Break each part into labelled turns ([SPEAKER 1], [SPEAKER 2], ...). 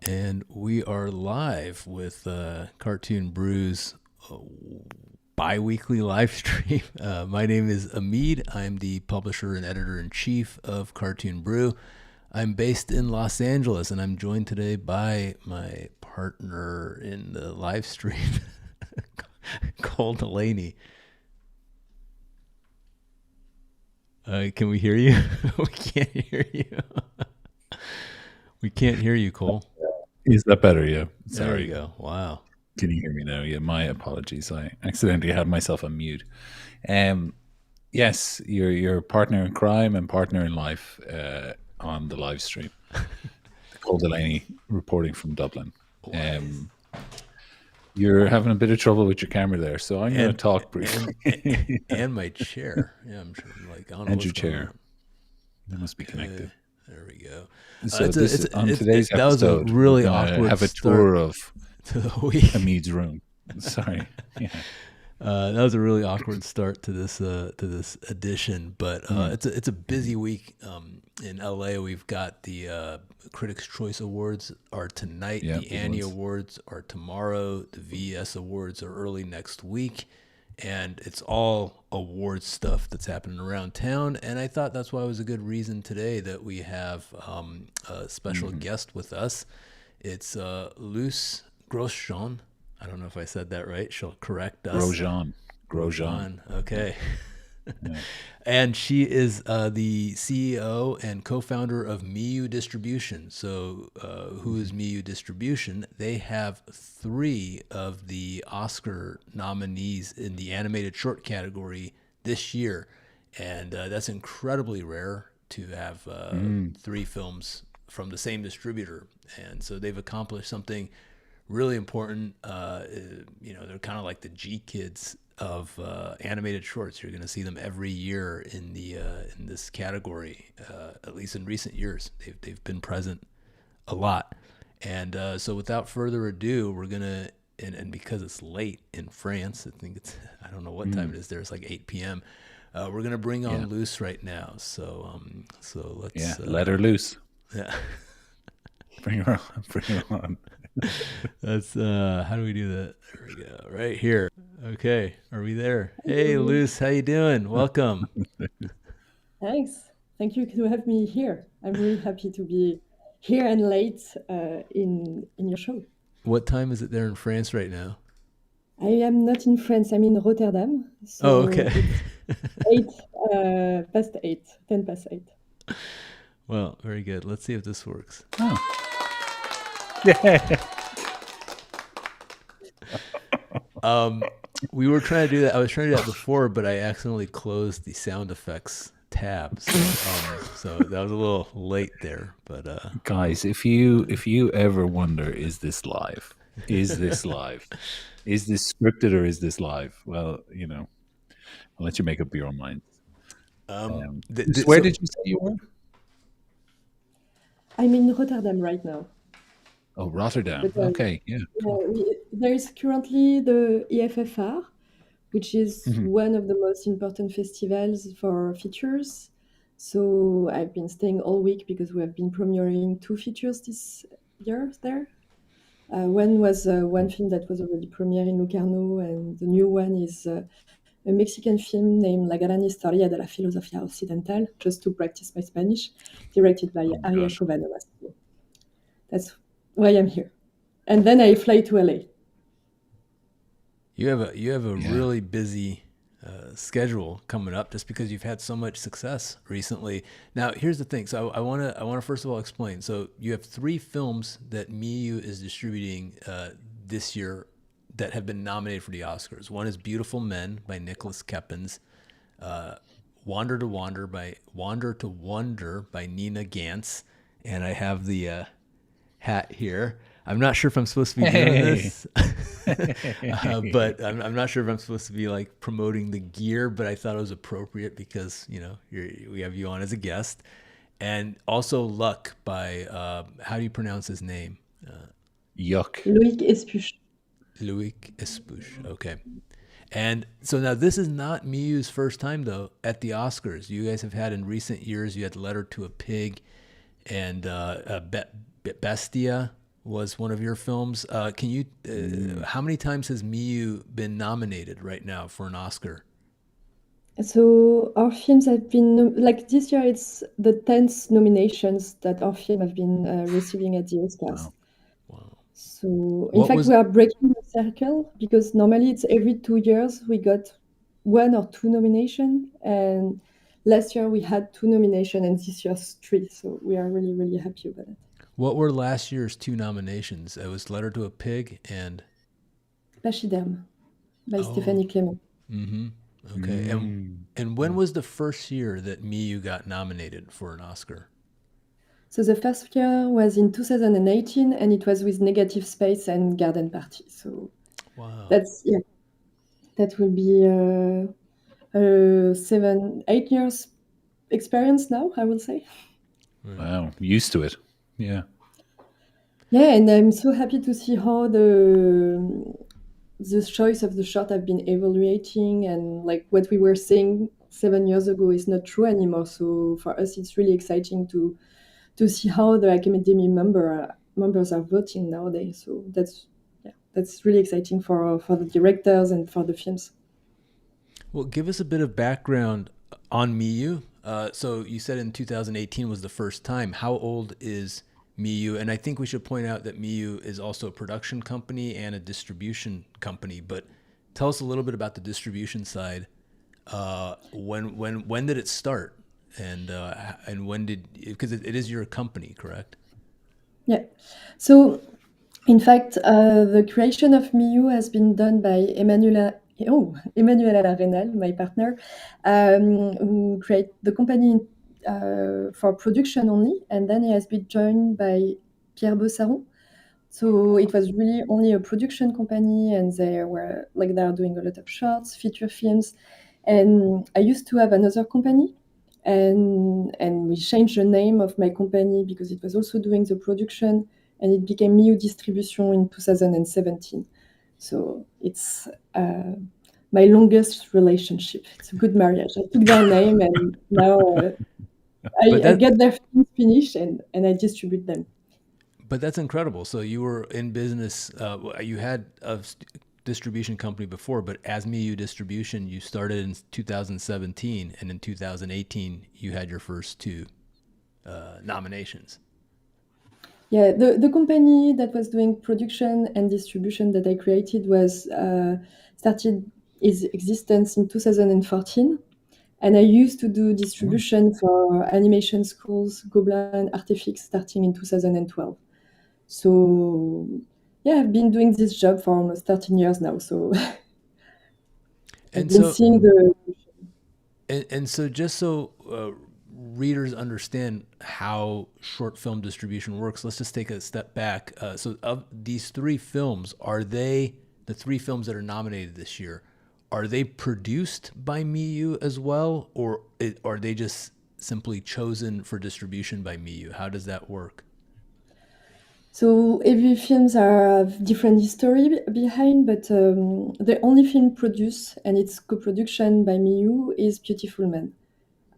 [SPEAKER 1] And we are live with Cartoon Brew's bi-weekly live stream. My name is Amid. I'm the publisher and editor-in-chief of Cartoon Brew. I'm based in Los Angeles, and I'm joined today by my partner in the live stream, Cole Delaney. Can we hear you? We can't hear you. We can't hear you, Cole.
[SPEAKER 2] Is that better? Yeah.
[SPEAKER 1] There
[SPEAKER 2] Sorry.
[SPEAKER 1] you go. Wow.
[SPEAKER 2] Can you hear me now? Yeah. My apologies. I accidentally had myself on mute. Yes, your partner in crime and partner in life on the live stream. Cole Delaney reporting from Dublin. You're having a bit of trouble with your camera there, so I'm going to talk briefly.
[SPEAKER 1] And my chair. Yeah, I'm sure. Like, I don't know
[SPEAKER 2] And your
[SPEAKER 1] what's going
[SPEAKER 2] chair.
[SPEAKER 1] on.
[SPEAKER 2] They must be connected.
[SPEAKER 1] There we go.
[SPEAKER 2] So on today's episode,
[SPEAKER 1] that was a really awkward
[SPEAKER 2] have a tour of
[SPEAKER 1] to the week.
[SPEAKER 2] Amid's room. Sorry. Yeah.
[SPEAKER 1] That was a really awkward start to this edition, but it's a busy week in LA. We've got the Critics' Choice Awards are tonight.
[SPEAKER 2] Yeah,
[SPEAKER 1] the Annie Awards are tomorrow. The VS Awards are early next week. And it's all awards stuff that's happening around town. And I thought that's why it was a good reason today that we have a special guest with us. It's Luce Grosjean. I don't know if I said that right. She'll correct us.
[SPEAKER 2] Grosjean.
[SPEAKER 1] Okay.
[SPEAKER 2] Yeah.
[SPEAKER 1] And she is the CEO and co-founder of Miyu Distribution. So who is Miyu Distribution? They have 3 of the Oscar nominees in the animated short category this year. And that's incredibly rare to have 3 films from the same distributor. And so they've accomplished something really important. They're kind of like the G Kids of animated shorts. You're going to see them every year in this category. At least in recent years, they've been present a lot. And so, without further ado, we're gonna and because it's late in France, I don't know what time it is there. It's like 8 p.m. We're gonna bring on Luce right now. So let's
[SPEAKER 2] let her loose.
[SPEAKER 1] Yeah,
[SPEAKER 2] bring her on.
[SPEAKER 1] That's how do we do that? There we go. Right here. Okay, are we there? Hey, Luce, how you doing? Welcome.
[SPEAKER 3] Thanks. Thank you to have me here. I'm really happy to be here and late in your show.
[SPEAKER 1] What time is it there in France right now?
[SPEAKER 3] I am not in France. I'm in Rotterdam. So
[SPEAKER 1] okay.
[SPEAKER 3] It's 10 past 8.
[SPEAKER 1] Well, very good. Let's see if this works.
[SPEAKER 2] Oh. Yeah.
[SPEAKER 1] We were trying to do that. I was trying to do that before, but I accidentally closed the sound effects tab. So that was a little late there. But
[SPEAKER 2] guys, if you ever wonder, is this live? Is this live? Is this scripted or is this live? Well, I'll let you make up your own mind. Where did you say you were?
[SPEAKER 3] I'm in Rotterdam right now.
[SPEAKER 2] Oh, Rotterdam. Okay, yeah.
[SPEAKER 3] There is currently the EFFR, which is one of the most important festivals for features. So I've been staying all week because we have been premiering 2 features this year there. One was one film that was already premiered in Locarno, and the new one is a a Mexican film named La Gran Historia de la Filosofía Occidental, just to practice my Spanish, directed by
[SPEAKER 2] Oh my
[SPEAKER 3] Aria
[SPEAKER 2] gosh.
[SPEAKER 3] Kovanova. So that's why I'm here. And then I fly to LA.
[SPEAKER 1] You have a
[SPEAKER 2] Yeah.
[SPEAKER 1] really busy schedule coming up just because you've had so much success recently. Now, here's the thing. So I want to first of all explain. So you have 3 films that Miyu is distributing this year that have been nominated for the Oscars. One is Beautiful Men by Nicholas Keppens, Wander to Wander by Nina Gantz, and I have the hat here. I'm not sure if I'm supposed to be doing this, but I'm not sure if I'm supposed to be like promoting the gear, but I thought it was appropriate because, you know, we have you on as a guest. And also Luck by, how do you pronounce his name?
[SPEAKER 2] Yuck.
[SPEAKER 3] Loïc Espuche.
[SPEAKER 1] Louis Espouche. Okay. And so now this is not Miyu's first time, though, at the Oscars. You guys have had in recent years, you had Letter to a Pig and Bestia was one of your films. Can you? How many times has Miyu been nominated right now for an Oscar?
[SPEAKER 3] So our films have been, like this year, it's the 10th nominations that our film have been receiving at the Oscars.
[SPEAKER 2] Wow.
[SPEAKER 1] Wow.
[SPEAKER 3] So in
[SPEAKER 1] What
[SPEAKER 3] fact,
[SPEAKER 1] was?
[SPEAKER 3] we are breaking the circle because normally it's every 2 years we got 1 or 2 nomination, and last year we had 2 nomination and this year's 3. So we are really, really happy about it.
[SPEAKER 1] What were last year's 2 nominations? It was Letter to a Pig and.
[SPEAKER 3] Pachyderm by
[SPEAKER 1] Oh.
[SPEAKER 3] Stéphanie Clément.
[SPEAKER 1] Mm-hmm. Okay. And when was the first year that Miyu got nominated for an Oscar?
[SPEAKER 3] So the first year was in 2018, and it was with Negative Space and Garden Party. So
[SPEAKER 1] Wow.
[SPEAKER 3] that will be 7-8 years experience now, I will say.
[SPEAKER 2] Wow. Used to it. Yeah.
[SPEAKER 3] Yeah, and I'm so happy to see how the choice of the shot have been evaluating, and like what we were saying 7 years ago is not true anymore. So for us, it's really exciting to see how the Academy members are voting nowadays. So that's really exciting for the directors and for the films.
[SPEAKER 1] Well, give us a bit of background on Miyu. So you said in 2018 was the first time. How old is Miyu? And I think we should point out that Miyu is also a production company and a distribution company. But tell us a little bit about the distribution side. When did it start? And when did, because it is your company, correct?
[SPEAKER 3] Yeah. So in fact, the creation of Miyu has been done by Emmanuela Arenal, my partner, who created the company for production only, and then he has been joined by Pierre Bossaron. So it was really only a production company, and they are doing a lot of shorts, feature films. And I used to have another company, and we changed the name of my company because it was also doing the production, and it became Miyu Distribution in 2017. So it's my longest relationship. It's a good marriage. I took their name, and now I get their films finished, and I distribute them.
[SPEAKER 1] But that's incredible. So you were in business. You had a distribution company before, but as Miyu Distribution, you started in 2017, and in 2018, you had your first 2 nominations.
[SPEAKER 3] Yeah, the company that was doing production and distribution that I created was started its existence in 2014, and I used to do distribution for animation schools, Gobelin, Artefix, starting in 2012. So yeah, I've been doing this job for almost 13 years now. So I've been seeing the.
[SPEAKER 1] And so just so readers understand how short film distribution works, let's just take a step back. So of these 3 films, are they, the 3 films that are nominated this year, are they produced by Miyu as well, or are they just simply chosen for distribution by Miyu? How does that work?
[SPEAKER 3] So every films have different history behind, but the only film produced, and it's co-production by Miyu, is Beautiful Men.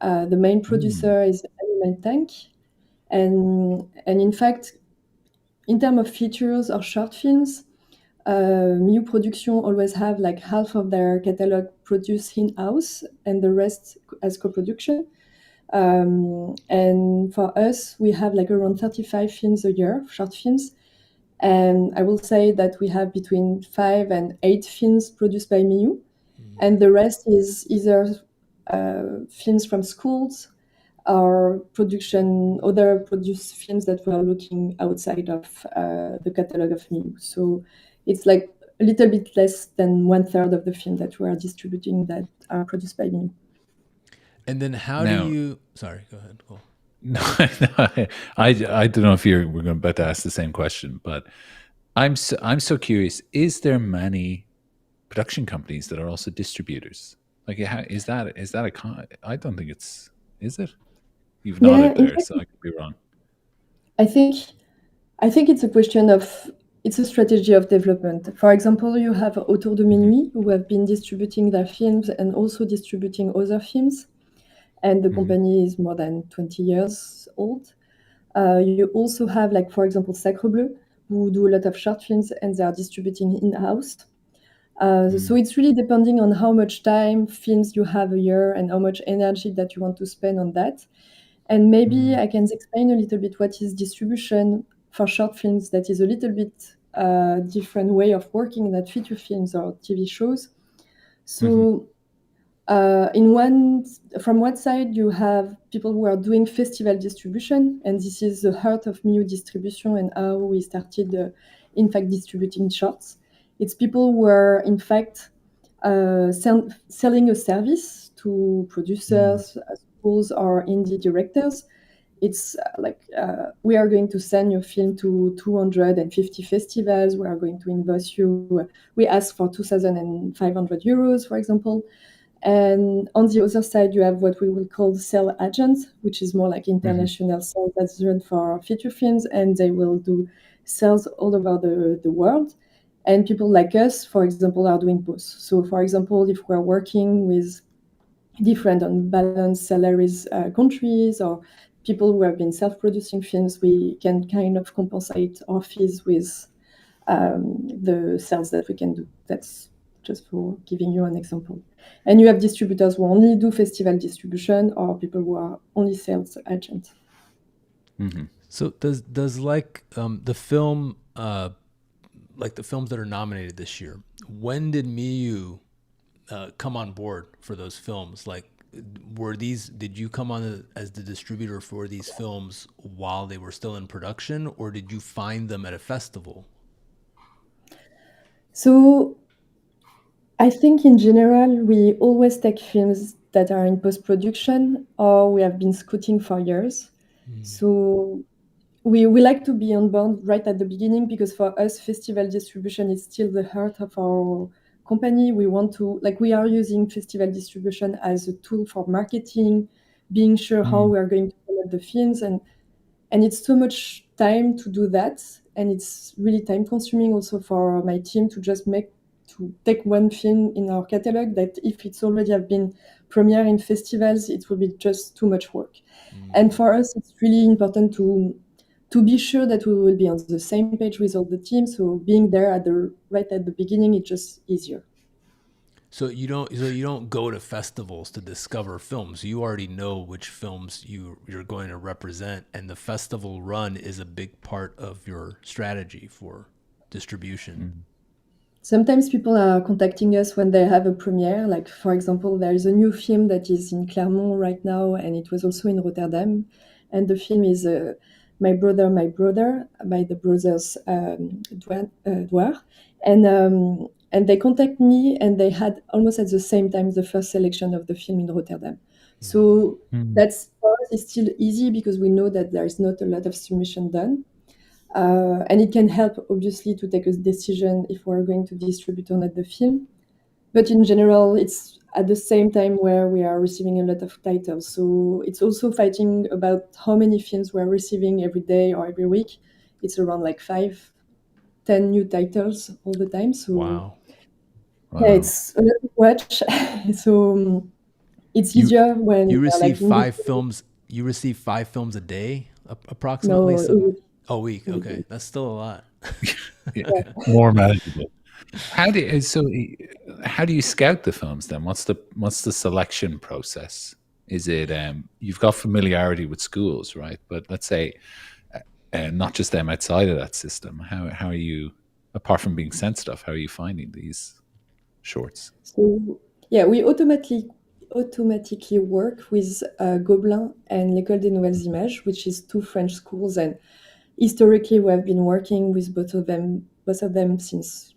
[SPEAKER 3] The main producer is Animal Tank, and in fact, in terms of features or short films, Miyu Production always have like half of their catalog produced in-house and the rest as co-production. And for us, we have like around 35 films a year, short films. And I will say that we have between 5 and 8 films produced by Miyu. And the rest is either films from schools or other produced films that we are looking outside of the catalog of Miyu. So it's like a little bit less than 1/3 of the film that we are distributing that are produced by Miyu.
[SPEAKER 1] And then how do
[SPEAKER 2] Now,
[SPEAKER 1] you? Sorry, go ahead. Cool.
[SPEAKER 2] no, I don't know if we're about to ask the same question, but I'm so curious. Is there many production companies that are also distributors? Like, is that I don't think it's. Is it? You've
[SPEAKER 3] Yeah,
[SPEAKER 2] nodded
[SPEAKER 3] in
[SPEAKER 2] there,
[SPEAKER 3] fact,
[SPEAKER 2] so I could be wrong.
[SPEAKER 3] I think it's a question of it's a strategy of development. For example, you have Autour de Minuit who have been distributing their films and also distributing other films, and the company is more than 20 years old. You also have, like, for example, Sacre Bleu, who do a lot of short films and they are distributing in-house. So it's really depending on how much time films you have a year and how much energy that you want to spend on that. And maybe I can explain a little bit what is distribution for short films. That is a little bit different way of working than feature films or TV shows. So from one side, you have people who are doing festival distribution, and this is the heart of Miyu distribution and how we started, in fact, distributing shorts. It's people who are, in fact, selling a service to producers, schools, or indie directors. It's we are going to send your film to 250 festivals. We are going to invoice you. We ask for 2,500 euros, for example. And on the other side, you have what we will call sales agents, which is more like international sales agent for feature films, and they will do sales all over the world. And people like us, for example, are doing both. So, for example, if we're working with different unbalanced salaries countries or people who have been self-producing films, we can kind of compensate our fees with the sales that we can do. That's just for giving you an example. And you have distributors who only do festival distribution or people who are only sales agents.
[SPEAKER 1] So does like the film like the films that are nominated this year, when did Miyu come on board for those films? Like, did you come on as the distributor for these films while they were still in production, or did you find them at a festival?
[SPEAKER 3] So I think in general, we always take films that are in post-production or we have been scouting for years. So we like to be on board right at the beginning because for us, festival distribution is still the heart of our company. We want to, like, we are using festival distribution as a tool for marketing, being sure how we are going to promote the films, and it's too much time to do that, and it's really time consuming also for my team to take one film in our catalog that if it's already have been premiere in festivals, it will be just too much work. And for us, it's really important to be sure that we will be on the same page with all the team. So being there right at the beginning, it's just easier.
[SPEAKER 1] So you don't go to festivals to discover films. You already know which films you're going to represent, and the festival run is a big part of your strategy for distribution.
[SPEAKER 3] Sometimes people are contacting us when they have a premiere. Like, for example, there is a new film that is in Clermont right now, and it was also in Rotterdam. And the film is My Brother, My Brother by the brothers Douar. And they contact me, and they had almost at the same time the first selection of the film in Rotterdam. So that's for us, it's still easy because we know that there is not a lot of submission done. And it can help, obviously, to take a decision if we're going to distribute or not the film. But in general, it's at the same time where we are receiving a lot of titles. So it's also fighting about how many films we're receiving every day or every week. It's around like 5-10 new titles all the time. So
[SPEAKER 1] Wow.
[SPEAKER 3] yeah, it's a lot to watch. So it's easier when
[SPEAKER 1] You
[SPEAKER 3] we're like
[SPEAKER 1] receive
[SPEAKER 3] in
[SPEAKER 1] five
[SPEAKER 3] between.
[SPEAKER 1] films. You receive 5 films a day, approximately.
[SPEAKER 3] No,
[SPEAKER 1] A week.
[SPEAKER 3] a week.
[SPEAKER 1] Okay, that's still a lot.
[SPEAKER 2] Yeah, more manageable. How do you scout the films then? What's the selection process? Is it you've got familiarity with schools, right? But let's say not just them outside of that system. How are you, apart from being sent stuff, how are you finding these shorts?
[SPEAKER 3] So yeah, we automatically work with Gobelin and l'École des Nouvelles Images, which is two French schools, and historically we have been working with both of them since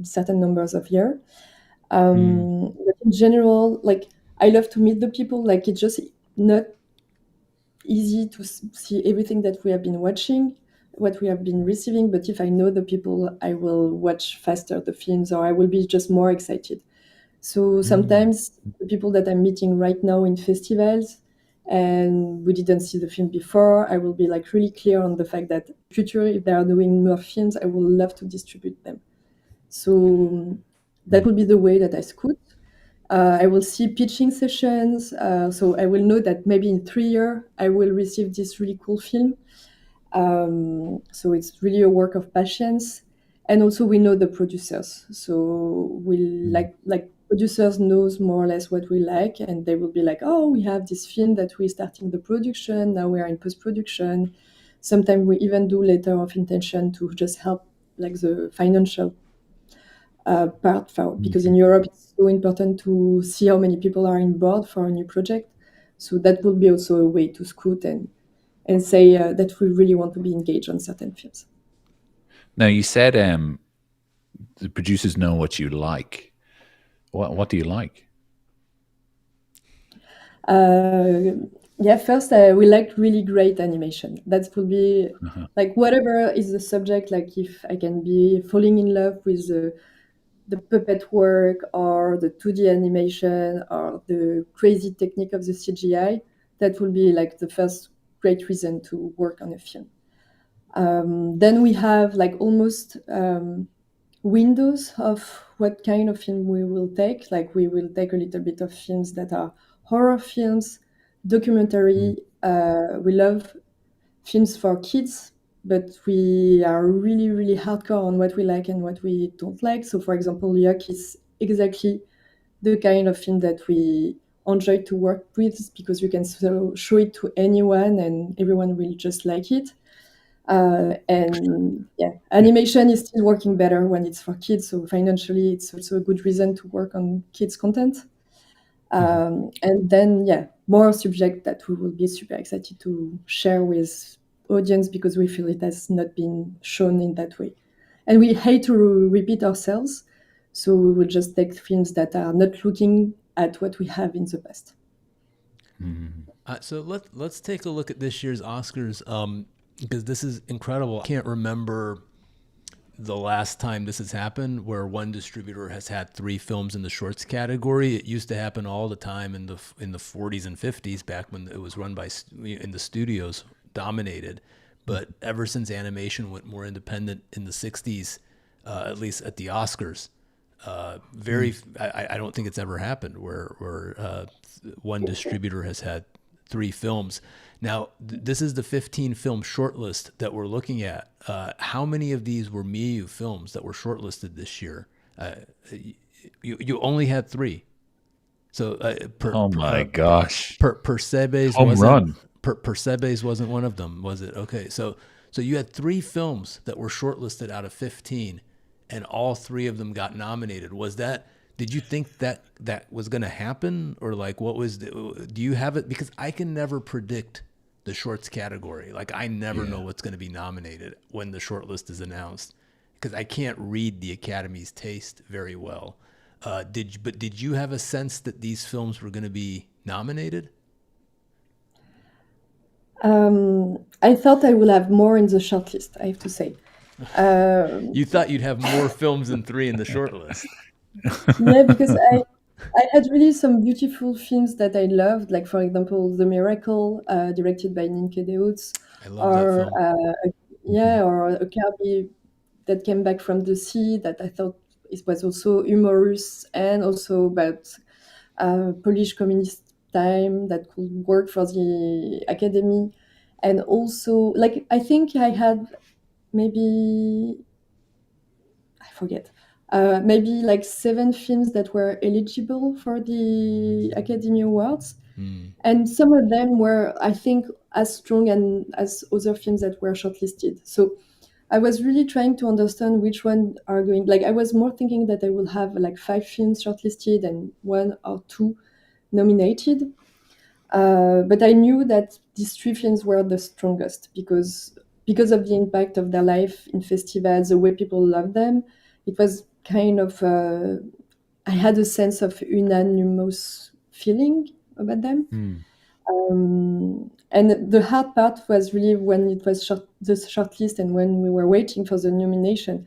[SPEAKER 3] certain numbers of years. But in general, like I love to meet the people. Like it's just not easy to see everything that we have been watching, what we have been receiving. But if I know the people, I will watch faster the films, or I will be just more excited. So
[SPEAKER 2] Mm.
[SPEAKER 3] sometimes the people that I'm meeting right now in festivals and we didn't see the film before, I will be like really clear on the fact that future, if they are doing more films, I would love to distribute them. So that will be the way that I scout. I will see pitching sessions. So I will know that maybe in 3 years, I will receive this really cool film. So it's really a work of patience. And also we know the producers. So we like producers knows more or less what we like, and they will be like, oh, we have this film that we're starting the production. Now we are in post-production. Sometimes we even do letter of intention to just help like the financial part for, because in Europe it's so important to see how many people are on board for a new project. So that will be also a way to scout and say that we really want to be engaged on certain films.
[SPEAKER 2] Now you said the producers know what you like. What do you like?
[SPEAKER 3] Yeah, first we like really great animation. That will be like whatever is the subject. Like if I can be falling in love with the puppet work or the 2D animation or the crazy technique of the CGI, that will be like the first great reason to work on a film. Then we have like almost windows of what kind of film we will take. Like we will take a little bit of films that are horror films, documentary. We love films for kids, but we are really, really hardcore on what we like and what we don't like. So, for example, Yuck is exactly the kind of film that we enjoy to work with because you can show it to anyone and everyone will just like it. And yeah, animation is still working better when it's for kids. So financially, it's also a good reason to work on kids' content. And then, yeah, more subject that we will be super excited to share with audience because we feel it has not been shown in that way. And we hate to repeat ourselves. So we will just take films that are not looking at what we have in the past.
[SPEAKER 1] So let's take a look at this year's Oscars, because this is incredible. I can't remember the last time this has happened where one distributor has had 3 films in the shorts category. It used to happen all the time in the 40s and 50s, back when it was run by in the studios dominated. But ever since animation went more independent in the 60s, at least at the Oscars, I don't think it's ever happened where one distributor has had 3 films. Now, this is the 15 film shortlist that we're looking at. How many of these were Miyu films that were shortlisted this year? You only had 3. So
[SPEAKER 2] Oh my gosh.
[SPEAKER 1] Persebes
[SPEAKER 2] Home run.
[SPEAKER 1] Persebes wasn't one of them, was it? Okay, so you had 3 films that were shortlisted out of 15, and all 3 of them got nominated. Did you think that was going to happen, or like do you have it? Because I can never predict the shorts category. Like I never know what's going to be nominated when the shortlist is announced, because I can't read the Academy's taste very well. Did you have a sense that these films were going to be nominated?
[SPEAKER 3] I thought I will have more in the shortlist, I have to say.
[SPEAKER 1] You thought you'd have more films than 3 in the shortlist.
[SPEAKER 3] Yeah, because I had really some beautiful films that I loved, like for example, The Miracle, directed by Nienke de Hoots,
[SPEAKER 1] I love that
[SPEAKER 3] or
[SPEAKER 1] film.
[SPEAKER 3] or a Kirby that came back from the sea that I thought it was also humorous and also about Polish communist time that could work for the academy, and also like I think I had maybe I forget, maybe like 7 films that were eligible for the Academy Awards. And some of them were, I think, as strong and as other films that were shortlisted. So I was really trying to understand which one are going. Like I was more thinking that I will have like 5 films shortlisted and 1 or 2 nominated. But I knew that these 3 films were the strongest because of the impact of their life in festivals, the way people love them. It was kind of I had a sense of unanimous feeling about them. And the hard part was really when it was the shortlist and when we were waiting for the nomination.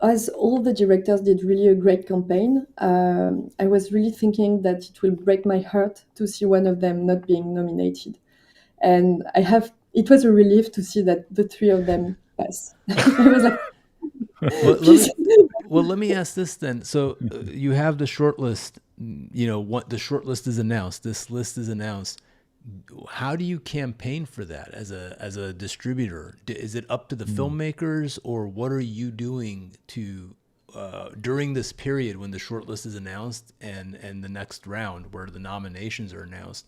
[SPEAKER 3] As all the directors did really a great campaign, I was really thinking that it will break my heart to see one of them not being nominated. And it was a relief to see that the 3 of them pass. I was like,
[SPEAKER 1] Well,
[SPEAKER 3] please.
[SPEAKER 1] let me ask this then. So you have the short list. What the short list is announced. This list is announced. How do you campaign for that as a distributor? Is it up to the filmmakers, or what are you doing to during this period when the short list is announced and the next round where the nominations are announced?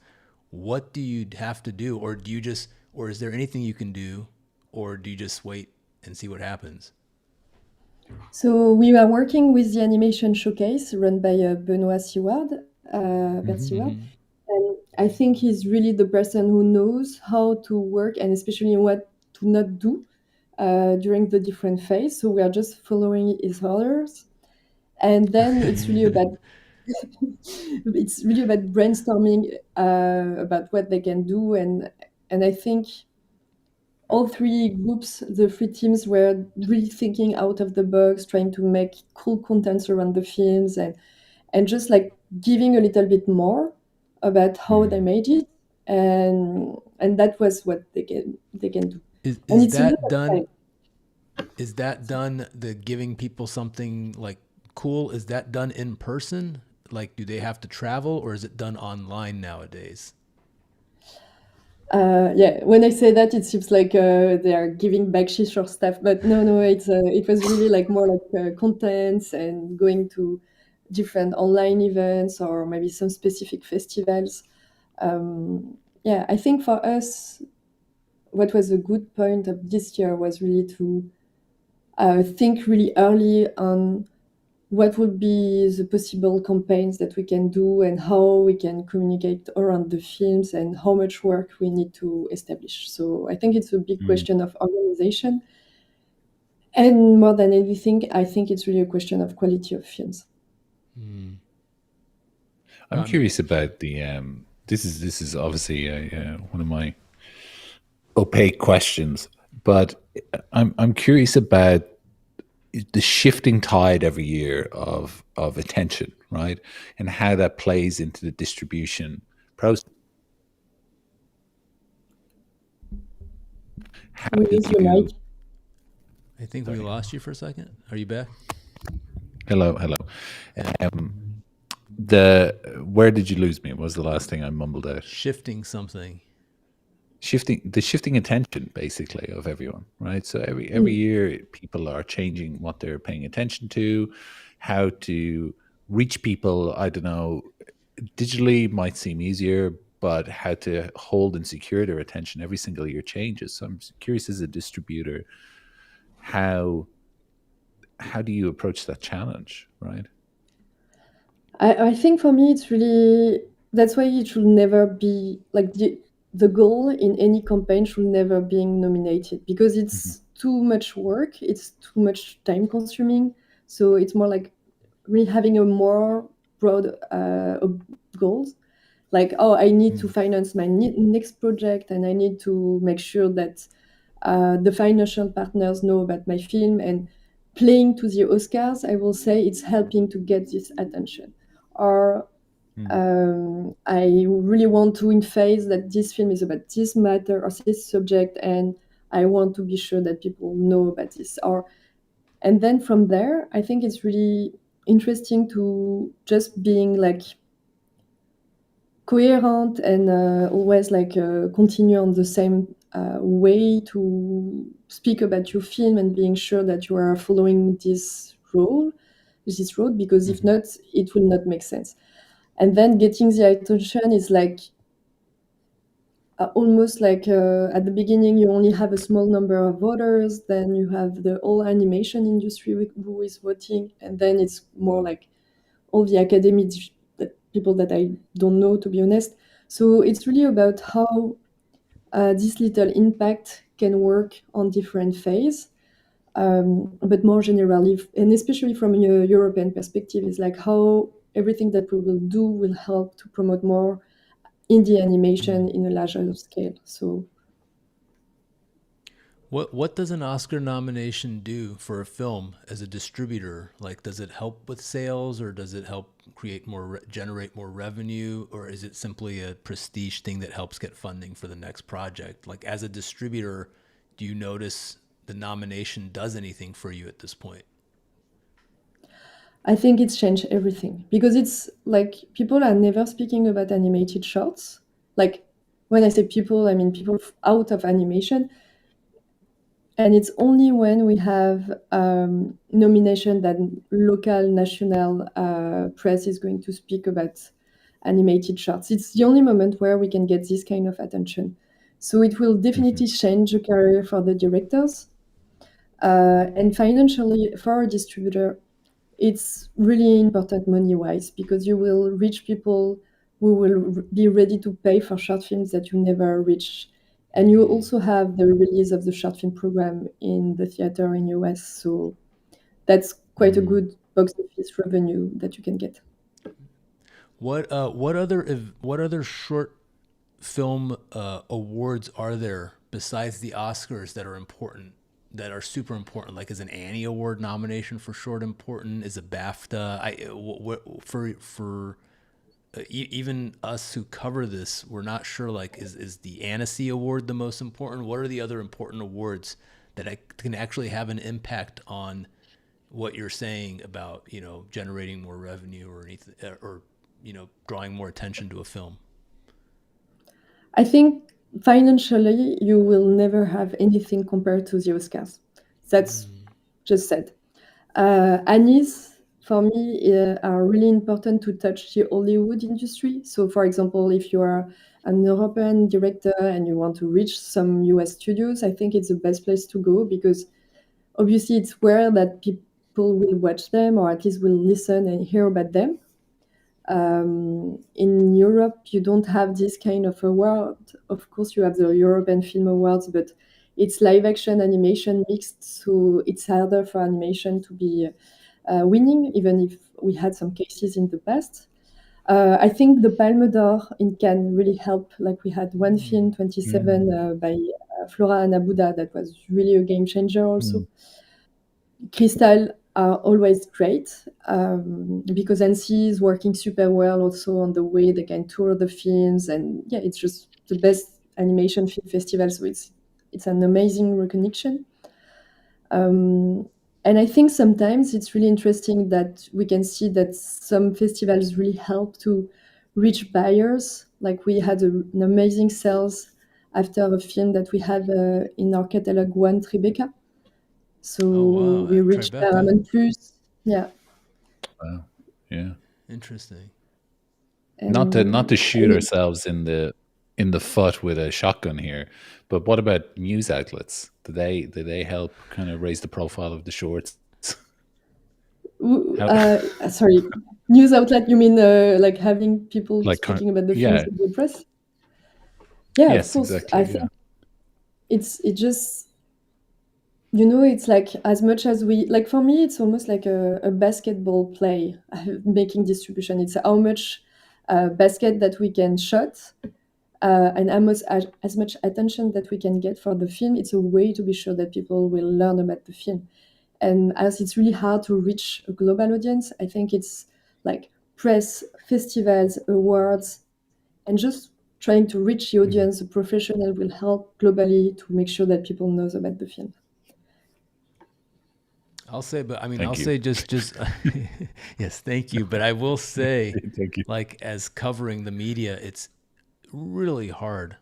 [SPEAKER 1] What do you have to do, or is there anything you can do, or do you just wait and see what happens?
[SPEAKER 3] So we are working with the animation showcase run by Benoit Seward, Bert Seward. And I think he's really the person who knows how to work and especially what to not do during the different phase. So we are just following his orders. And then it's really about brainstorming about what they can do. And I think all 3 groups, the 3 teams were really thinking out of the box, trying to make cool contents around the films and just like giving a little bit more about how they made it. And that was what they can do. And
[SPEAKER 1] Is
[SPEAKER 3] it's a lot
[SPEAKER 1] that
[SPEAKER 3] of
[SPEAKER 1] done?
[SPEAKER 3] time.
[SPEAKER 1] Is that done? The giving people something like cool. Is that done in person? Like, do they have to travel, or is it done online nowadays?
[SPEAKER 3] Yeah, when I say that, it seems like they are giving backshish or stuff, but no, it was really like more like contents and going to different online events or maybe some specific festivals. Yeah, I think for us, what was a good point of this year was really to think really early on what would be the possible campaigns that we can do and how we can communicate around the films and how much work we need to establish. So I think it's a big question of organization. And more than anything, I think it's really a question of quality of films.
[SPEAKER 2] I'm curious about the. This is obviously one of my opaque questions, but I'm curious about the shifting tide every year of attention, right, and how that plays into the distribution process. How
[SPEAKER 3] We
[SPEAKER 2] do
[SPEAKER 3] lose your mic.
[SPEAKER 2] you?
[SPEAKER 1] I think we lost you for a second. Are you back?
[SPEAKER 2] Hello. The where did you lose me? What was the last thing I mumbled out?
[SPEAKER 1] Shifting something.
[SPEAKER 2] Shifting attention basically of everyone, right? So every year people are changing what they're paying attention to, how to reach people. I don't know, digitally might seem easier, but how to hold and secure their attention every single year changes. So I'm curious, as a distributor, how do you approach that challenge, right?
[SPEAKER 3] I think for me, it's really that's why it should never be like the goal in any campaign should never being nominated because it's too much work, it's too much time consuming. So it's more like really having a more broad goals. Like, oh, I need to finance my next project, and I need to make sure that the financial partners know about my film. And playing to the Oscars, I will say it's helping to get this attention. Or I really want to emphasize that this film is about this matter or this subject, and I want to be sure that people know about this. And then from there, I think it's really interesting to just being like coherent and always like continue on the same way to speak about your film and being sure that you are following this road, because if not, it will not make sense. And then getting the attention is like almost like at the beginning you only have a small number of voters, then you have the whole animation industry who is voting, and then it's more like all the academics, people that I don't know, to be honest. So it's really about how this little impact can work on different phases. But more generally, and especially from a European perspective, is like how everything that we will do will help to promote more indie animation in a larger scale. So
[SPEAKER 1] What does an Oscar nomination do for a film as a distributor? Like, does it help with sales, or does it help generate more revenue, or is it simply a prestige thing that helps get funding for the next project? Like, as a distributor, do you notice the nomination does anything for you at this point?
[SPEAKER 3] I think it's changed everything, because it's like people are never speaking about animated shorts. Like, when I say people, I mean people out of animation. And it's only when we have nomination that local, national press is going to speak about animated shorts. It's the only moment where we can get this kind of attention. So it will definitely change the career for the directors. And financially, for a distributor, it's really important money-wise, because you will reach people who will be ready to pay for short films that you never reach. And you also have the release of the short film program in the theater in US. So that's quite a good box office revenue that you can get.
[SPEAKER 1] What other short film awards are there besides the Oscars that are important, that are super important? Like, is an Annie Award nomination for short important? Is a BAFTA? Even us who cover this, we're not sure. Like, is the Annecy Award the most important? What are the other important awards that can actually have an impact on what you're saying about, generating more revenue or anything, or drawing more attention to a film?
[SPEAKER 3] I think financially, you will never have anything compared to the Oscars. That's just said. Annies, for me, are really important to touch the Hollywood industry. So, for example, if you are an European director and you want to reach some US studios, I think it's the best place to go, because obviously it's where that people will watch them, or at least will listen and hear about them. In Europe, you don't have this kind of award. Of course, you have the European Film Awards, but it's live action animation mixed, so it's harder for animation to be winning, even if we had some cases in the past. I think the Palme d'Or in Cannes really helped. Like, we had one film, 27, by Flora Anabuda, that was really a game changer also. Crystal are always great, because NC is working super well also on the way they can tour the films, and yeah, it's just the best animation film festival, so it's an amazing recognition. And I think sometimes it's really interesting that we can see that some festivals really help to reach buyers. Like, we had an amazing sales after a film that we have in our catalog, One Tribeca. So
[SPEAKER 1] Oh wow,
[SPEAKER 3] we reached
[SPEAKER 1] Tribeca.
[SPEAKER 3] Paramount Plus. Yeah.
[SPEAKER 2] Wow. Yeah.
[SPEAKER 1] Interesting.
[SPEAKER 2] Not to shoot
[SPEAKER 3] And
[SPEAKER 2] ourselves in the foot with a shotgun here, but what about news outlets? Do they help kind of raise the profile of the shorts?
[SPEAKER 3] sorry, news outlet, you mean like having people
[SPEAKER 2] Like,
[SPEAKER 3] speaking about the films
[SPEAKER 2] yeah,
[SPEAKER 3] in the press? Yeah, of
[SPEAKER 2] yes,
[SPEAKER 3] course.
[SPEAKER 2] exactly.
[SPEAKER 3] I
[SPEAKER 2] Yeah.
[SPEAKER 3] think it just, it's like, as much as we like, for me, it's almost like a basketball play, making distribution. It's how much basket that we can shot, and as much attention that we can get for the film. It's a way to be sure that people will learn about the film. And as it's really hard to reach a global audience, I think it's like press, festivals, awards, and just trying to reach the audience, the professional, will help globally to make sure that people knows about the film.
[SPEAKER 1] I'll say, but I mean, I'll
[SPEAKER 2] Thank you.
[SPEAKER 1] say just yes, thank you. But I will say,
[SPEAKER 2] Thank you.
[SPEAKER 1] like, as covering the media, it's really hard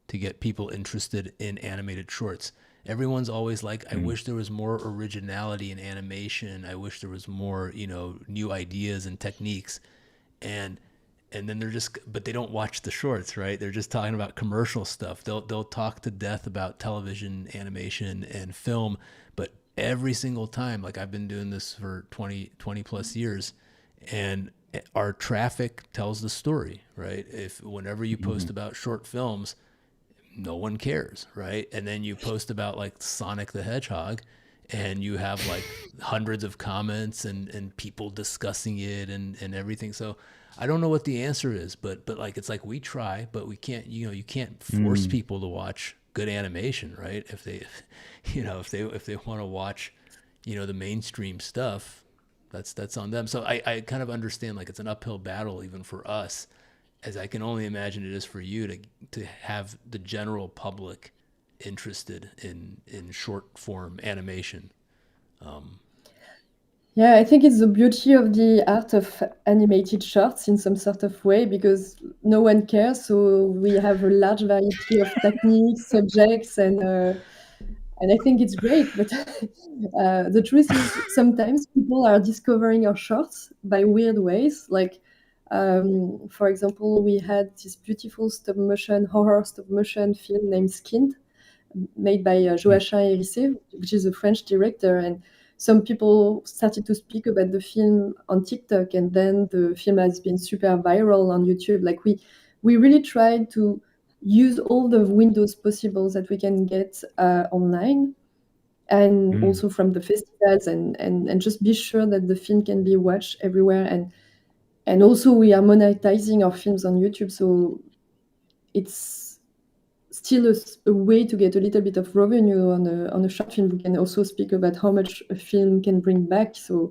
[SPEAKER 1] to get people interested in animated shorts. Everyone's always like, I wish there was more originality in animation. I wish there was more, new ideas and techniques. And then but they don't watch the shorts, right? They're just talking about commercial stuff. They'll talk to death about television, animation, and film, but every single time, like I've been doing this for 20 plus years, and our traffic tells the story, right? If whenever you post about short films, no one cares, right? And then you post about like Sonic the Hedgehog, and you have like hundreds of comments and people discussing it and everything. So I don't know what the answer is, but like it's like we try, but we can't. You can't force people to watch good animation, right? If they, if they want to watch, the mainstream stuff, that's on them. So I kind of understand, like, it's an uphill battle even for us, as I can only imagine it is for you to have the general public interested in short form animation.
[SPEAKER 3] Yeah, I think it's the beauty of the art of animated shorts in some sort of way, because no one cares. So we have a large variety of techniques, subjects, and I think it's great. But the truth is, sometimes people are discovering our shorts by weird ways. Like, for example, we had this beautiful horror stop motion film named Skinned, made by Joachim Hérissé, which is a French director. And some people started to speak about the film on TikTok, and then the film has been super viral on YouTube. Like, we really tried to use all the windows possible that we can get online, and also from the festivals, and just be sure that the film can be watched everywhere. And also we are monetizing our films on YouTube, so it's still a way to get a little bit of revenue on a short film. We can also speak about how much a film can bring back, so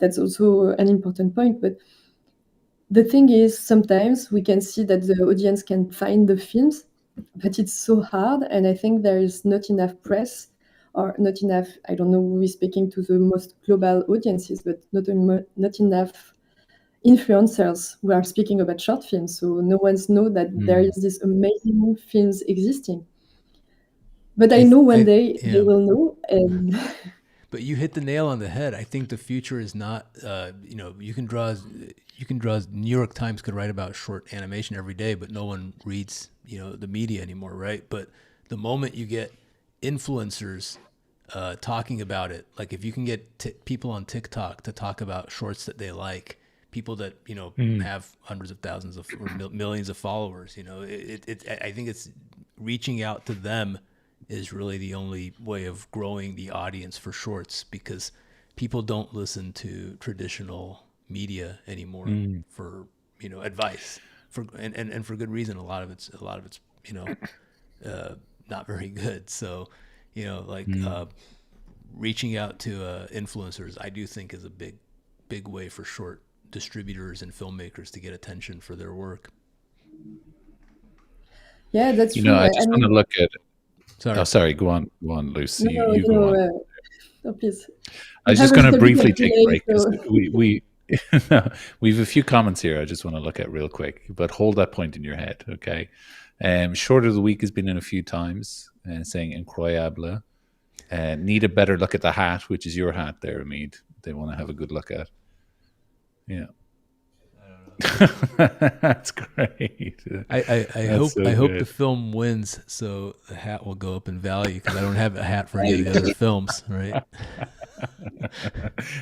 [SPEAKER 3] that's also an important point. But the thing is, sometimes we can see that the audience can find the films, but it's so hard, and I think there is not enough press, or not enough, I don't know who is speaking to the most global audiences, but not enough influencers who are speaking about short films, so no one's know that there is this amazing films existing. But I know one day they will know. And
[SPEAKER 1] But you hit the nail on the head. I think the future is not, you can draw. New York Times could write about short animation every day, but no one reads, the media anymore, right? But the moment you get influencers talking about it, like if you can get people on TikTok to talk about shorts that they like, people that have hundreds of thousands of or millions of followers, I think it's reaching out to them is really the only way of growing the audience for shorts, because people don't listen to traditional media anymore for advice, and for good reason. A lot of it's not very good. So reaching out to influencers, I do think, is a big way for short distributors and filmmakers to get attention for their work.
[SPEAKER 3] Yeah, that's true.
[SPEAKER 2] I just want to look at.
[SPEAKER 1] Sorry.
[SPEAKER 2] Oh, sorry. Go on, Lucy.
[SPEAKER 3] No,
[SPEAKER 2] you go on.
[SPEAKER 3] No, please.
[SPEAKER 2] I was just going to briefly take a break. So we have a few comments here I just want to look at real quick, but hold that point in your head, okay? Short of the week has been in a few times, saying incroyable. Need a better look at the hat, which is your hat there, Amid. They want to have a good look at. Yeah. That's great.
[SPEAKER 1] I hope the film wins, so the hat will go up in value, because I don't have a hat for any of the other films, right?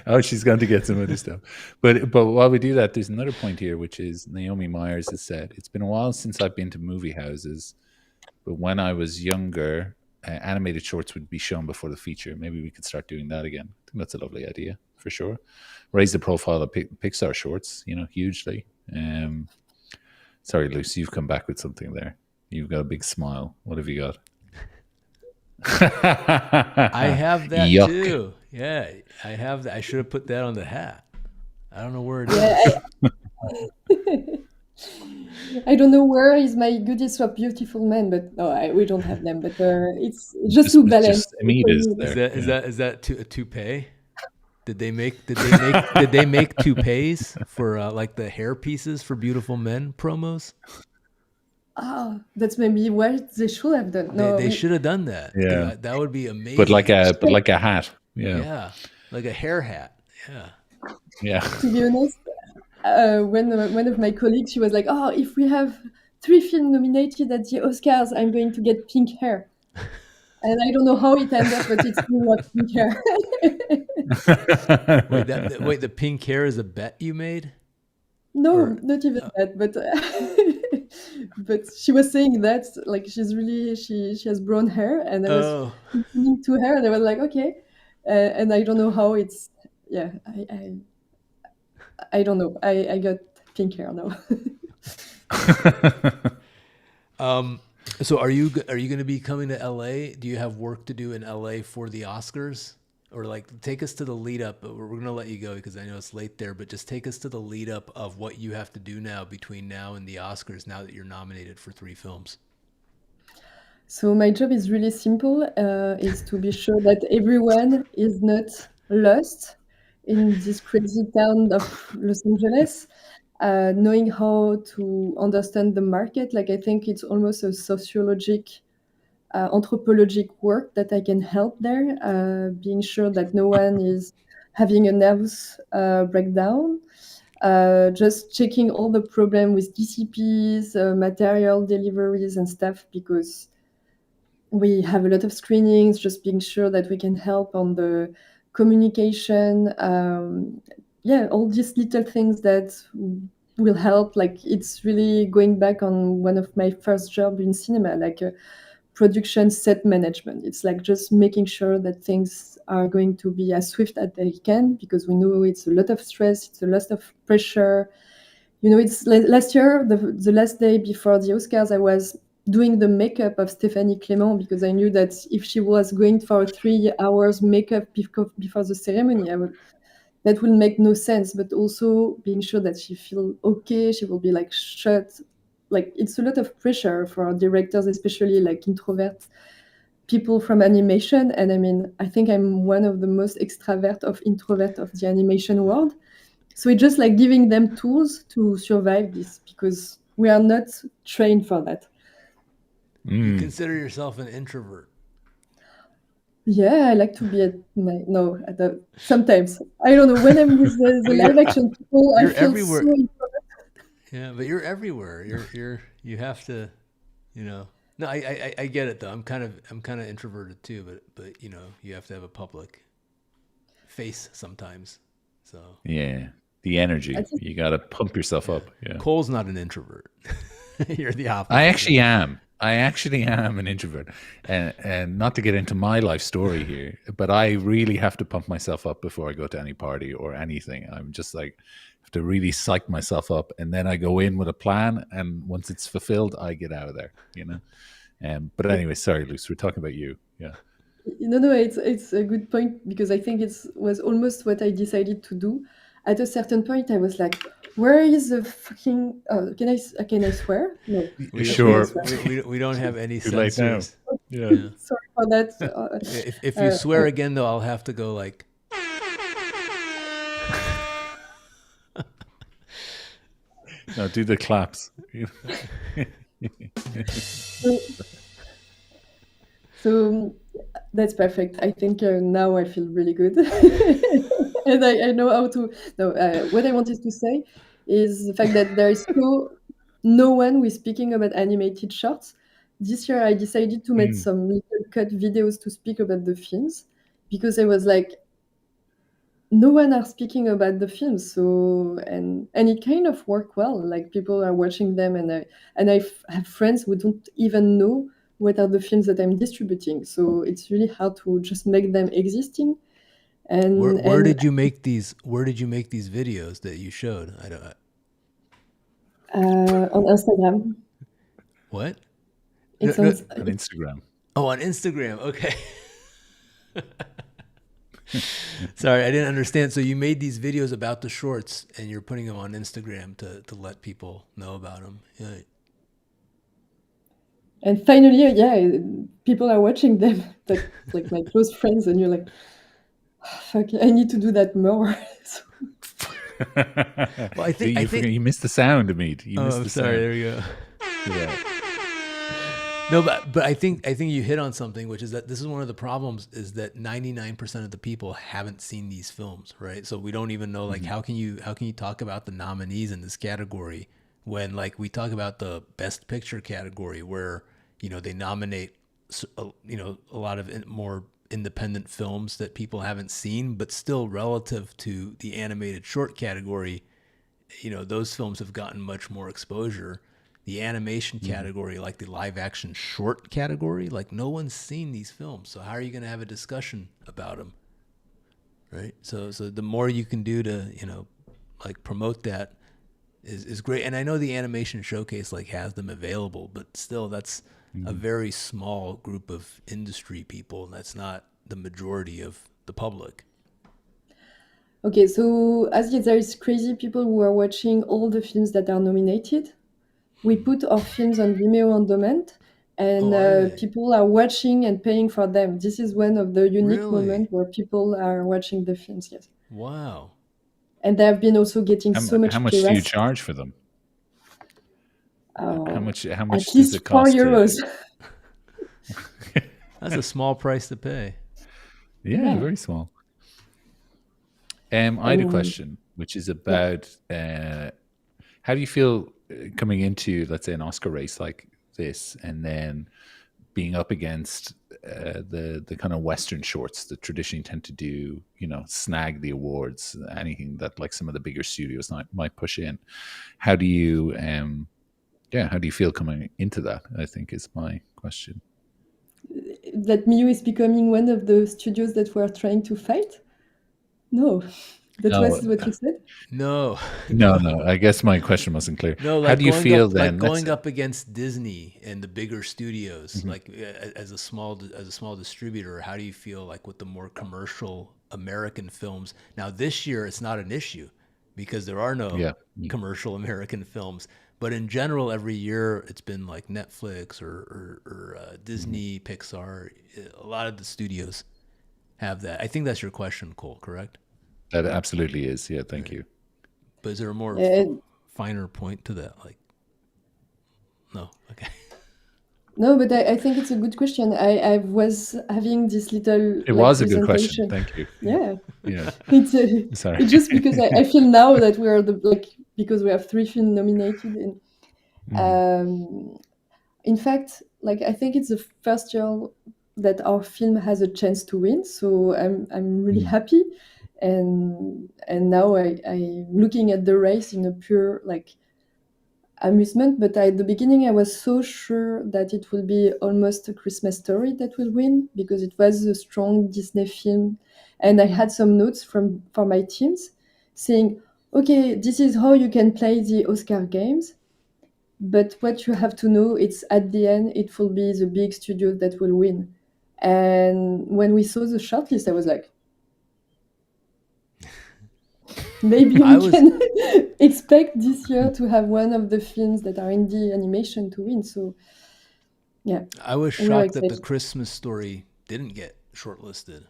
[SPEAKER 2] Oh, she's going to get some other stuff. But while we do that, there's another point here, which is Naomi Myers has said, it's been a while since I've been to movie houses, but when I was younger, animated shorts would be shown before the feature. Maybe we could start doing that again. I think that's a lovely idea, for sure. Raise the profile of Pixar shorts, hugely. Sorry, Lucy, you've come back with something there. You've got a big smile. What have you got?
[SPEAKER 1] I have that
[SPEAKER 2] Yuck.
[SPEAKER 1] too. Yeah, I have that. I should have put that on the hat. I don't know where it is.
[SPEAKER 3] I don't know where is my goodies for beautiful men, but no, we don't have them. But it's just to balance.
[SPEAKER 1] Is that a toupee? Did they make toupees for like the hair pieces for Beautiful Men promos?
[SPEAKER 3] That's maybe what they should have done. No,
[SPEAKER 1] They should have done that.
[SPEAKER 2] Yeah.
[SPEAKER 1] That would be amazing.
[SPEAKER 2] But like a hat. Yeah.
[SPEAKER 1] Yeah, like a hair hat. Yeah.
[SPEAKER 2] Yeah.
[SPEAKER 3] to be honest, when one of my colleagues, she was like, "Oh, if we have 3 films nominated at the Oscars, I'm going to get pink hair." And I don't know how it ended up, but it's still what pink hair.
[SPEAKER 1] Wait, the pink hair is a bet you made?
[SPEAKER 3] No,
[SPEAKER 1] Or-
[SPEAKER 3] not even that. But she was saying that like she has brown hair, and I was
[SPEAKER 1] Oh,
[SPEAKER 3] listening to her, and I was like, okay. And I don't know how it's. Yeah, I don't know. I got pink hair now.
[SPEAKER 1] so are you going to be coming to LA? Do you have work to do in LA for the Oscars? Or like take us to the lead up. We're going to let you go because I know it's late there, but just take us to the lead up of what you have to do now between now and the Oscars, now that you're nominated for 3 films.
[SPEAKER 3] So my job is really simple. Is to be sure that everyone is not lost in this crazy town of Los Angeles. Knowing how to understand the market, like I think it's almost a sociologic, anthropologic work that I can help there. Being sure that no one is having a nervous breakdown. Just checking all the problem with DCPs, material deliveries and stuff, because we have a lot of screenings, just being sure that we can help on the communication. All these little things that will help. Like it's really going back on one of my first job in cinema, like production set management. It's like just making sure that things are going to be as swift as they can, because we know it's a lot of stress, it's a lot of pressure. It's last year, the last day before the Oscars, I was doing the makeup of Stéphanie Clément, because I knew that if she was going for 3 hours makeup before the ceremony, that will make no sense. But also being sure that she feel okay, she will be like shut. Like it's a lot of pressure for directors, especially like introvert people from animation. And I mean, I think I'm one of the most introvert of the animation world. So it's just like giving them tools to survive this, because we are not trained for that.
[SPEAKER 1] You consider yourself an introvert?
[SPEAKER 3] Yeah, I like to be sometimes. I don't know, when I'm with the live action people, I feel
[SPEAKER 1] everywhere.
[SPEAKER 3] so introvert.
[SPEAKER 1] Yeah, but you're everywhere. You have to, No, I get it though. I'm kind of introverted too, but you have to have a public face sometimes. So
[SPEAKER 2] Yeah. The energy. You got to pump yourself up. Yeah.
[SPEAKER 1] Cole's not an introvert. You're the opposite.
[SPEAKER 2] I actually am. An introvert, and not to get into my life story here, but I really have to pump myself up before I go to any party or anything. I'm just like, have to really psych myself up, and then I go in with a plan, and once it's fulfilled, I get out of there. But anyway, sorry, Luce, we're talking about you. Yeah.
[SPEAKER 3] No, it's a good point, because I think it was almost what I decided to do. At a certain point, I was like, where is the fucking... can I swear? No.
[SPEAKER 2] Sure.
[SPEAKER 1] We don't have any
[SPEAKER 2] Too late now.
[SPEAKER 1] censors.
[SPEAKER 2] Yeah.
[SPEAKER 3] Sorry for that.
[SPEAKER 1] If you swear again, though, I'll have to go like...
[SPEAKER 2] No, do the claps.
[SPEAKER 3] So that's perfect. I think now I feel really good. And I know how to... No, what I wanted to say is the fact that there is no one who is speaking about animated shorts. This year I decided to make some little cut videos to speak about the films, because I was like, no one are speaking about the films. So and it kind of worked well. Like people are watching them, and I have friends who don't even know what are the films that I'm distributing. So it's really hard to just make them existing. And
[SPEAKER 1] where did you make these? Where did you make these videos that you showed? I don't.
[SPEAKER 3] On Instagram.
[SPEAKER 1] What?
[SPEAKER 3] It's
[SPEAKER 2] on Instagram.
[SPEAKER 1] Oh, on Instagram. Okay. Sorry, I didn't understand. So you made these videos about the shorts, and you're putting them on Instagram to let people know about them. Yeah.
[SPEAKER 3] And finally, people are watching them. That's like my close friends, and you're like, oh, fuck, I need to do that more.
[SPEAKER 1] Well, I think
[SPEAKER 2] you missed the sound, Amit. You missed the
[SPEAKER 1] sorry.
[SPEAKER 2] sound.
[SPEAKER 1] There we go.
[SPEAKER 2] Yeah.
[SPEAKER 1] No, but I think you hit on something, which is that this is one of the problems is that 99% of the people haven't seen these films, right? So we don't even know like how can you talk about the nominees in this category when like we talk about the best picture category where they nominate a lot of more independent films that people haven't seen, but still relative to the animated short category, those films have gotten much more exposure. The animation category, like the live action short category, like no one's seen these films. So how are you going to have a discussion about them? Right. So the more you can do to, like promote that is great. And I know the animation showcase like has them available, but still that's a very small group of industry people. And that's not the majority of the public.
[SPEAKER 3] Okay, so as yet there is crazy people who are watching all the films that are nominated. We put our films on Vimeo on demand, and
[SPEAKER 1] are they?
[SPEAKER 3] people are watching and paying for them. This is one of the unique
[SPEAKER 1] Really?
[SPEAKER 3] moments where people are watching the films, yes.
[SPEAKER 1] Wow.
[SPEAKER 3] And they have been also getting so
[SPEAKER 2] How
[SPEAKER 3] much
[SPEAKER 2] much do you
[SPEAKER 3] piracy.
[SPEAKER 2] charge for them? How
[SPEAKER 3] Uh,
[SPEAKER 2] much
[SPEAKER 3] at
[SPEAKER 2] does it
[SPEAKER 3] least 4
[SPEAKER 2] cost to?
[SPEAKER 3] euros.
[SPEAKER 1] That's a small price to pay.
[SPEAKER 2] Yeah,
[SPEAKER 3] Yeah.
[SPEAKER 2] very small. I had a question, which is
[SPEAKER 3] Yeah.
[SPEAKER 2] about how do you feel coming into, let's say, an Oscar race like this, and then being up against the kind of Western shorts that traditionally tend to do, snag the awards, anything that like some of the bigger studios might push in. How do you, how do you feel coming into that? I think is my question.
[SPEAKER 3] That Miyu is becoming one of the studios that we're trying to fight? No, that
[SPEAKER 2] No,
[SPEAKER 3] was what you said?
[SPEAKER 1] No,
[SPEAKER 2] no. I guess my question wasn't clear.
[SPEAKER 1] no.
[SPEAKER 2] How
[SPEAKER 1] Like
[SPEAKER 2] do you
[SPEAKER 1] going
[SPEAKER 2] feel
[SPEAKER 1] up,
[SPEAKER 2] then?
[SPEAKER 1] going up against Disney and the bigger studios,
[SPEAKER 2] Mhm.
[SPEAKER 1] like as a small distributor. How do you feel like with the more commercial American films? Now this year it's not an issue because there are no
[SPEAKER 2] Yeah.
[SPEAKER 1] commercial American films. But in general, every year it's been like Netflix or Disney, Pixar. A lot of the studios have that. I think that's your question, Cole. Correct?
[SPEAKER 2] That absolutely is. Yeah, thank you.
[SPEAKER 1] But is there a more
[SPEAKER 3] Uh,
[SPEAKER 1] finer point to that? Like, no, okay.
[SPEAKER 3] no, but I think it's a good question. I was having this little
[SPEAKER 2] It
[SPEAKER 3] like
[SPEAKER 2] was a good question.
[SPEAKER 3] presentation.
[SPEAKER 2] Thank you.
[SPEAKER 3] Yeah,
[SPEAKER 2] Yeah.
[SPEAKER 3] it's
[SPEAKER 2] Sorry.
[SPEAKER 3] it's just because I feel now that we are because we have 3 films nominated, and
[SPEAKER 2] Mhm.
[SPEAKER 3] um, in fact, like I think it's the first year that our film has a chance to win. So I'm really
[SPEAKER 2] Mhm.
[SPEAKER 3] happy, and now I'm looking at the race in a pure like amusement. But at the beginning, I was so sure that it will be almost a Christmas Story that will win because it was a strong Disney film, and I had some notes for my teams saying, "Okay, this is how you can play the Oscar games." But what you have to know, it's at the end, it will be the big studios that will win. And when we saw the shortlist, I was like, maybe
[SPEAKER 1] I
[SPEAKER 3] we
[SPEAKER 1] was
[SPEAKER 3] can expect this year to have one of the films that are indie animation to win. So yeah,
[SPEAKER 1] I was
[SPEAKER 3] we are
[SPEAKER 1] shocked that the
[SPEAKER 3] excited.
[SPEAKER 1] Christmas Story didn't get shortlisted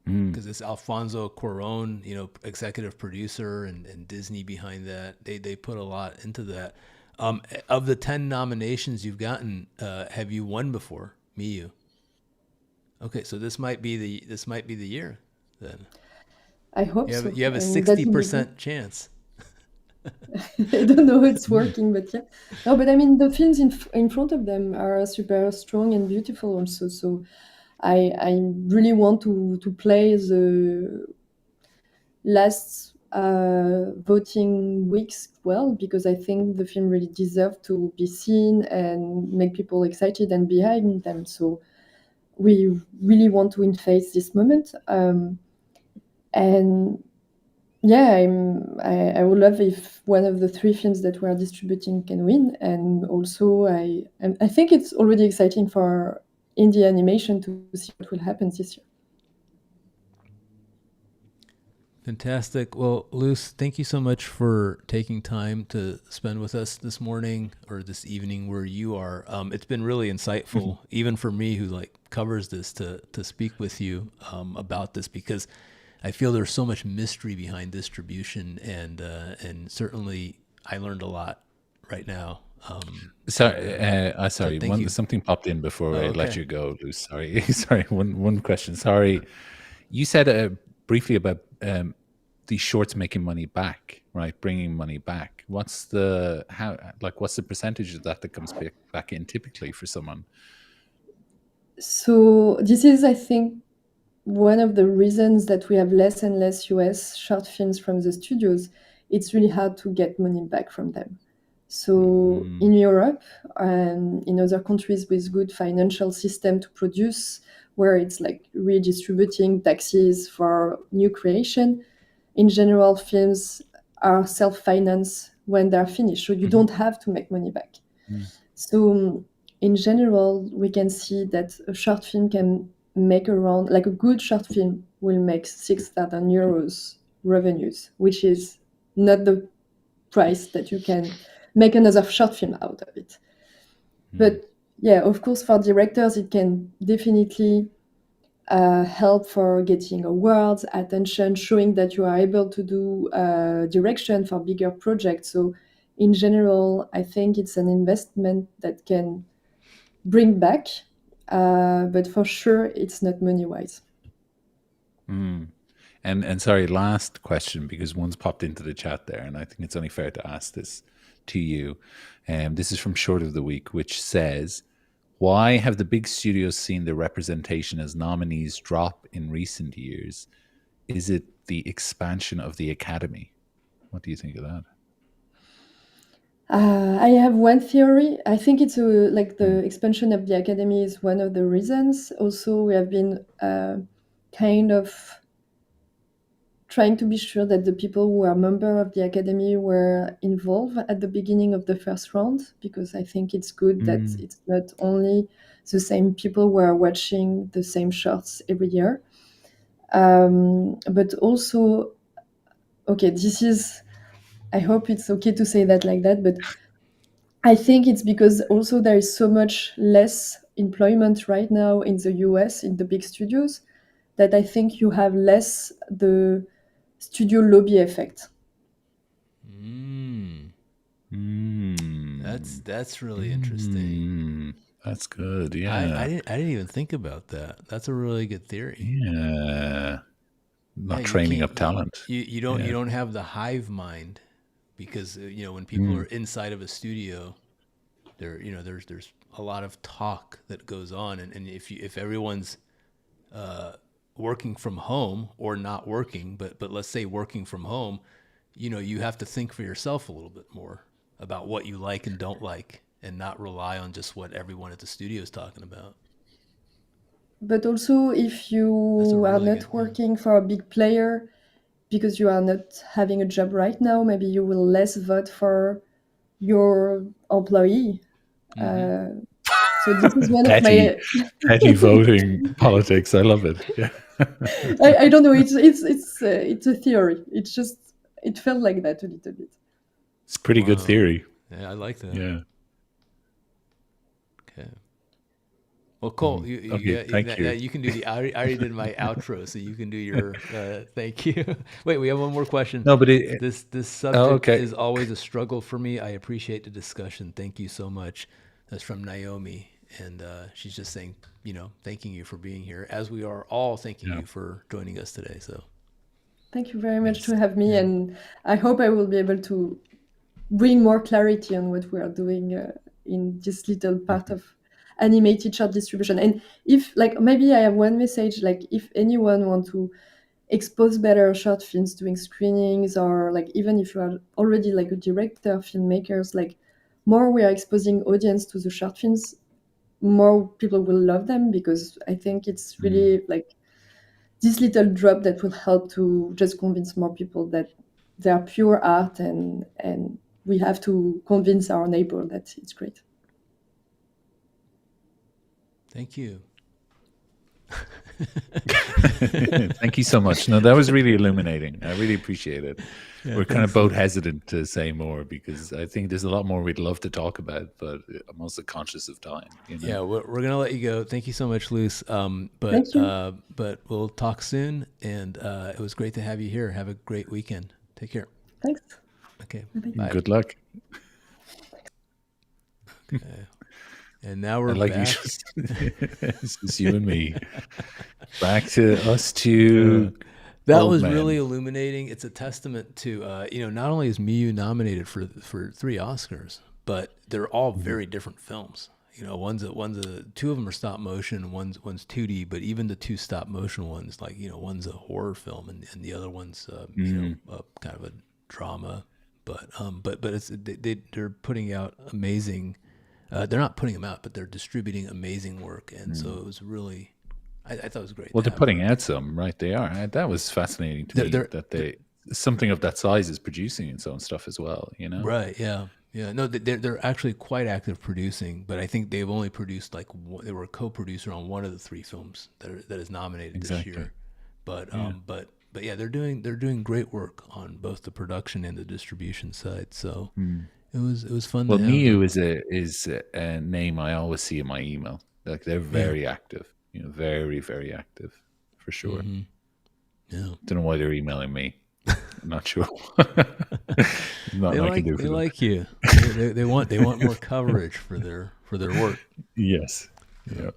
[SPEAKER 2] Mm.
[SPEAKER 1] because it's Alfonso Cuarón, executive producer and Disney behind that. They put a lot into that. Of the 10 nominations you've gotten, have you won before, Miyu? Okay, so this might be the year then.
[SPEAKER 3] I hope
[SPEAKER 1] You have
[SPEAKER 3] so.
[SPEAKER 1] you have a
[SPEAKER 3] And that will be good.
[SPEAKER 1] 60% chance.
[SPEAKER 3] I don't know how it's working, but yeah. No, but I mean, the films in front of them are super strong and beautiful also. So I really want to play the last voting weeks well because I think the film really deserved to be seen and make people excited and behind them. So we really want to face this moment. And yeah, I would love if one of the 3 films that we're distributing can win. And also, I think it's already exciting for indie animation to see what will happen this year.
[SPEAKER 1] Fantastic. Well, Luce, thank you so much for taking time to spend with us this morning or this evening where you are. It's been really insightful, even for me who like covers this, to speak with you about this because I feel there's so much mystery behind distribution, and certainly I learned a lot right now
[SPEAKER 2] Sorry,
[SPEAKER 1] But thank you.
[SPEAKER 2] something popped in before I let
[SPEAKER 1] Okay.
[SPEAKER 2] you go, Lou. Sorry, sorry. One question. Sorry, you said briefly about these shorts making money back, right? Bringing money back. What's the what's the percentage of that comes back in typically for someone?
[SPEAKER 3] So this is, I think, one of the reasons that we have less and less US short films from the studios. It's really hard to get money back from them. So in Europe and in other countries with good financial system to produce, where it's like redistributing taxes for new creation, in general, films are self-financed when they're finished, so you don't have to make money back. So in general, we can see that a short film can make around, like a good short film will make 6,000 euros revenues, which is not the price that you can make another short film out of it. But yeah, of course, for directors, it can definitely help for getting awards, attention, showing that you are able to do direction for bigger projects. So in general, I think it's an investment that can bring back, but for sure, it's not money-wise.
[SPEAKER 2] And sorry, last question, because one's popped into the chat there, and I think it's only fair to ask this to you. This is from Short of the Week, which says, why have the big studios seen their representation as nominees drop in recent years? Is it the expansion of the Academy? What do you think of that?
[SPEAKER 3] I have one theory. I think it's like the expansion of the Academy is one of the reasons. Also, we have been kind of trying to be sure that the people who are member of the Academy were involved at the beginning of the first round, because I think it's good that it's not only the same people who are watching the same shorts every year. But also, okay, this is, I hope it's okay to say that like that, but I think it's because also there is so much less employment right now in the US, in the big studios, that I think you have less the studio lobby effect.
[SPEAKER 1] That's really interesting.
[SPEAKER 2] That's good. Yeah.
[SPEAKER 1] I didn't even think about that. That's a really good theory.
[SPEAKER 2] Yeah. Not
[SPEAKER 1] Yeah, you
[SPEAKER 2] training
[SPEAKER 1] can't
[SPEAKER 2] up talent.
[SPEAKER 1] you don't have the hive mind, because when people are inside of a studio, there's a lot of talk that goes on, and if everyone's working from home or not working, but let's say working from home, you have to think for yourself a little bit more about what you like and don't like, and not rely on just what everyone at the studio is talking about.
[SPEAKER 3] But also, if
[SPEAKER 1] That's a
[SPEAKER 3] you are
[SPEAKER 1] really
[SPEAKER 3] not
[SPEAKER 1] good.
[SPEAKER 3] working for a big player because you are not having a job right now, maybe you will less vote for your employee. So this is one of
[SPEAKER 2] Petty,
[SPEAKER 3] my.
[SPEAKER 2] petty voting politics. I love it. Yeah.
[SPEAKER 3] I don't know. It's a theory. It's just it felt like that a little bit.
[SPEAKER 2] It's pretty good
[SPEAKER 1] Wow.
[SPEAKER 2] theory.
[SPEAKER 1] Yeah, I like that.
[SPEAKER 2] Yeah.
[SPEAKER 1] Okay. Well, Cole,
[SPEAKER 2] Okay. Thank you.
[SPEAKER 1] you can do the. I already did my outro, so you can do your. Thank you. Wait, we have one more question.
[SPEAKER 2] No, but
[SPEAKER 1] This
[SPEAKER 2] oh,
[SPEAKER 1] subject
[SPEAKER 2] okay.
[SPEAKER 1] is always a struggle for me. I appreciate the discussion. Thank you so much. That's from Naomi, and she's just saying, thanking you for being here, as we are all thanking you for joining us today. So
[SPEAKER 3] Thank you very much to have me, and I hope I will be able to bring more clarity on what we are doing in this little part of animated short distribution. And if, like, maybe I have one message, like, if anyone want to expose better short films doing screenings, or like even if you are already like a director, filmmakers, like more we are exposing audience to the short films, more people will love them, because I think it's really like this little drop that will help to just convince more people that they are pure art, and we have to convince our neighbor that it's great.
[SPEAKER 1] thank you.
[SPEAKER 2] Thank you so much. No, that was really illuminating. I really appreciate it.
[SPEAKER 1] Yeah,
[SPEAKER 2] We're kind of
[SPEAKER 1] thanks,
[SPEAKER 2] both
[SPEAKER 1] Lou.
[SPEAKER 2] hesitant to say more, because I think there's a lot more we'd love to talk about, but I'm also conscious of time.
[SPEAKER 1] Yeah, we're gonna let you go. Thank you so much, Luce.
[SPEAKER 3] Thank you.
[SPEAKER 1] But we'll talk soon, and it was great to have you here. Have a great weekend. Take care.
[SPEAKER 3] Thanks.
[SPEAKER 1] Okay,
[SPEAKER 3] Bye-bye.
[SPEAKER 1] bye.
[SPEAKER 2] Good luck.
[SPEAKER 1] Okay. And now we're
[SPEAKER 2] And like you
[SPEAKER 1] back.
[SPEAKER 2] just, it's just you and me. Back to us
[SPEAKER 1] Uh,
[SPEAKER 2] two
[SPEAKER 1] that
[SPEAKER 2] old
[SPEAKER 1] was really
[SPEAKER 2] men.
[SPEAKER 1] illuminating. It's a testament to not only is Miyu nominated for 3 Oscars, but they're all
[SPEAKER 2] Mhm.
[SPEAKER 1] very different films. One's a two of them are stop motion, one's 2D, but even the 2 stop motion ones, like one's a horror film and the other one's
[SPEAKER 2] Mm.
[SPEAKER 1] kind of a drama. But they're putting out amazing. They're not putting them out, but they're distributing amazing work, and so
[SPEAKER 2] Mm.
[SPEAKER 1] it was really. I thought it was great
[SPEAKER 2] Well,
[SPEAKER 1] to
[SPEAKER 2] they're
[SPEAKER 1] have
[SPEAKER 2] putting
[SPEAKER 1] her.
[SPEAKER 2] out some, right? They are. That was fascinating to me
[SPEAKER 1] They're,
[SPEAKER 2] that
[SPEAKER 1] they're
[SPEAKER 2] they something of that size is producing its own stuff as well. You know.
[SPEAKER 1] right, yeah, yeah. No, they're actually quite active producing, but I think they've only produced they were a co-producer on one of the 3 films that is nominated this
[SPEAKER 2] Exactly.
[SPEAKER 1] year. But
[SPEAKER 2] Yeah.
[SPEAKER 1] yeah, they're doing great work on both the production and the distribution side. So
[SPEAKER 2] Mm.
[SPEAKER 1] it was fun to
[SPEAKER 2] Well,
[SPEAKER 1] have
[SPEAKER 2] Miyu
[SPEAKER 1] them.
[SPEAKER 2] is a name I always see in my email. Like they're
[SPEAKER 1] Yeah.
[SPEAKER 2] very active. Very very active for sure.
[SPEAKER 1] Mm-hmm. Yeah.
[SPEAKER 2] Don't know why they're emailing me. I'm not sure. There's
[SPEAKER 1] They
[SPEAKER 2] nothing I can
[SPEAKER 1] like
[SPEAKER 2] do
[SPEAKER 1] they
[SPEAKER 2] for them.
[SPEAKER 1] like you. They want more coverage for their work.
[SPEAKER 2] Yes.
[SPEAKER 1] Yeah.
[SPEAKER 2] Yeah.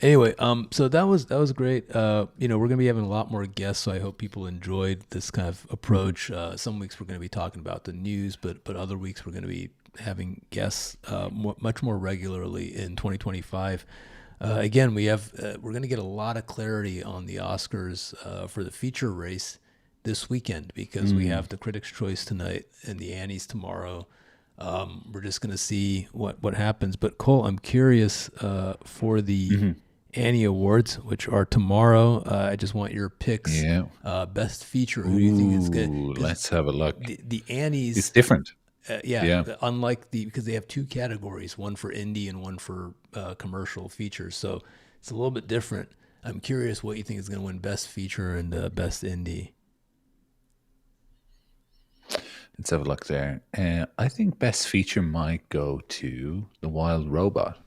[SPEAKER 1] Anyway, so that was great. We're gonna be having a lot more guests, so I hope people enjoyed this kind of
[SPEAKER 2] Mhm.
[SPEAKER 1] approach. Some weeks we're gonna be talking about the news, but other weeks we're gonna be having guests much more regularly in 2025. Again, we're going to get a lot of clarity on the Oscars for the feature race this weekend because we
[SPEAKER 2] Mm.
[SPEAKER 1] have the Critics' Choice tonight and the Annies tomorrow. We're just going to see what happens. But Cole, I'm curious for the
[SPEAKER 2] Mhm.
[SPEAKER 1] Annie Awards, which are tomorrow. I just want your picks.
[SPEAKER 2] Yeah.
[SPEAKER 1] Best feature. Who do you think is good?
[SPEAKER 2] Ooh,
[SPEAKER 1] Because
[SPEAKER 2] let's have a look.
[SPEAKER 1] the
[SPEAKER 2] It's
[SPEAKER 1] Annies,
[SPEAKER 2] different.
[SPEAKER 1] yeah,
[SPEAKER 2] Yeah.
[SPEAKER 1] unlike because they have 2 categories, one for indie and one for commercial features, so it's a little bit different. I'm curious what you think is going to win best feature and best indie.
[SPEAKER 2] Let's have a look there. I think best feature might go to The Wild Robot.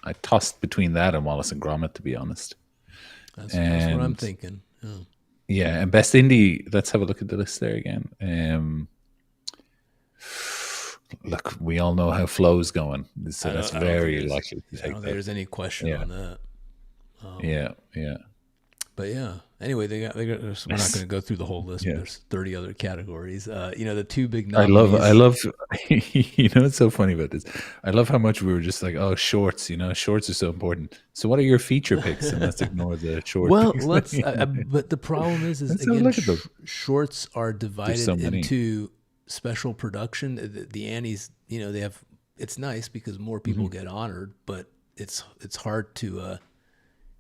[SPEAKER 2] I tossed between that and Wallace and Gromit, to be honest.
[SPEAKER 1] That's what I'm
[SPEAKER 2] And
[SPEAKER 1] thinking. Yeah.
[SPEAKER 2] yeah, and best indie. Let's have a look at the list there again. Look, we all know how Flow's going, so that's
[SPEAKER 1] I don't think
[SPEAKER 2] very
[SPEAKER 1] there's
[SPEAKER 2] likely to
[SPEAKER 1] I don't
[SPEAKER 2] take
[SPEAKER 1] think
[SPEAKER 2] that.
[SPEAKER 1] there's any question
[SPEAKER 2] Yeah,
[SPEAKER 1] on that.
[SPEAKER 2] yeah, yeah.
[SPEAKER 1] But yeah. Anyway, we're not going to go through the whole list, but
[SPEAKER 2] Yeah.
[SPEAKER 1] there's 30 other categories. The 2 big
[SPEAKER 2] I
[SPEAKER 1] nominees.
[SPEAKER 2] love, what's so funny about this? I love how much we were just like, oh, shorts, shorts are so important. So what are your feature picks? And let's ignore the short
[SPEAKER 1] Well,
[SPEAKER 2] picks.
[SPEAKER 1] but the problem is
[SPEAKER 2] Let's have a
[SPEAKER 1] again,
[SPEAKER 2] look at them.
[SPEAKER 1] shorts are
[SPEAKER 2] There's
[SPEAKER 1] divided
[SPEAKER 2] so many.
[SPEAKER 1] into special production. The Annies, they have. It's nice because more people
[SPEAKER 2] Mhm.
[SPEAKER 1] get honored, but it's hard to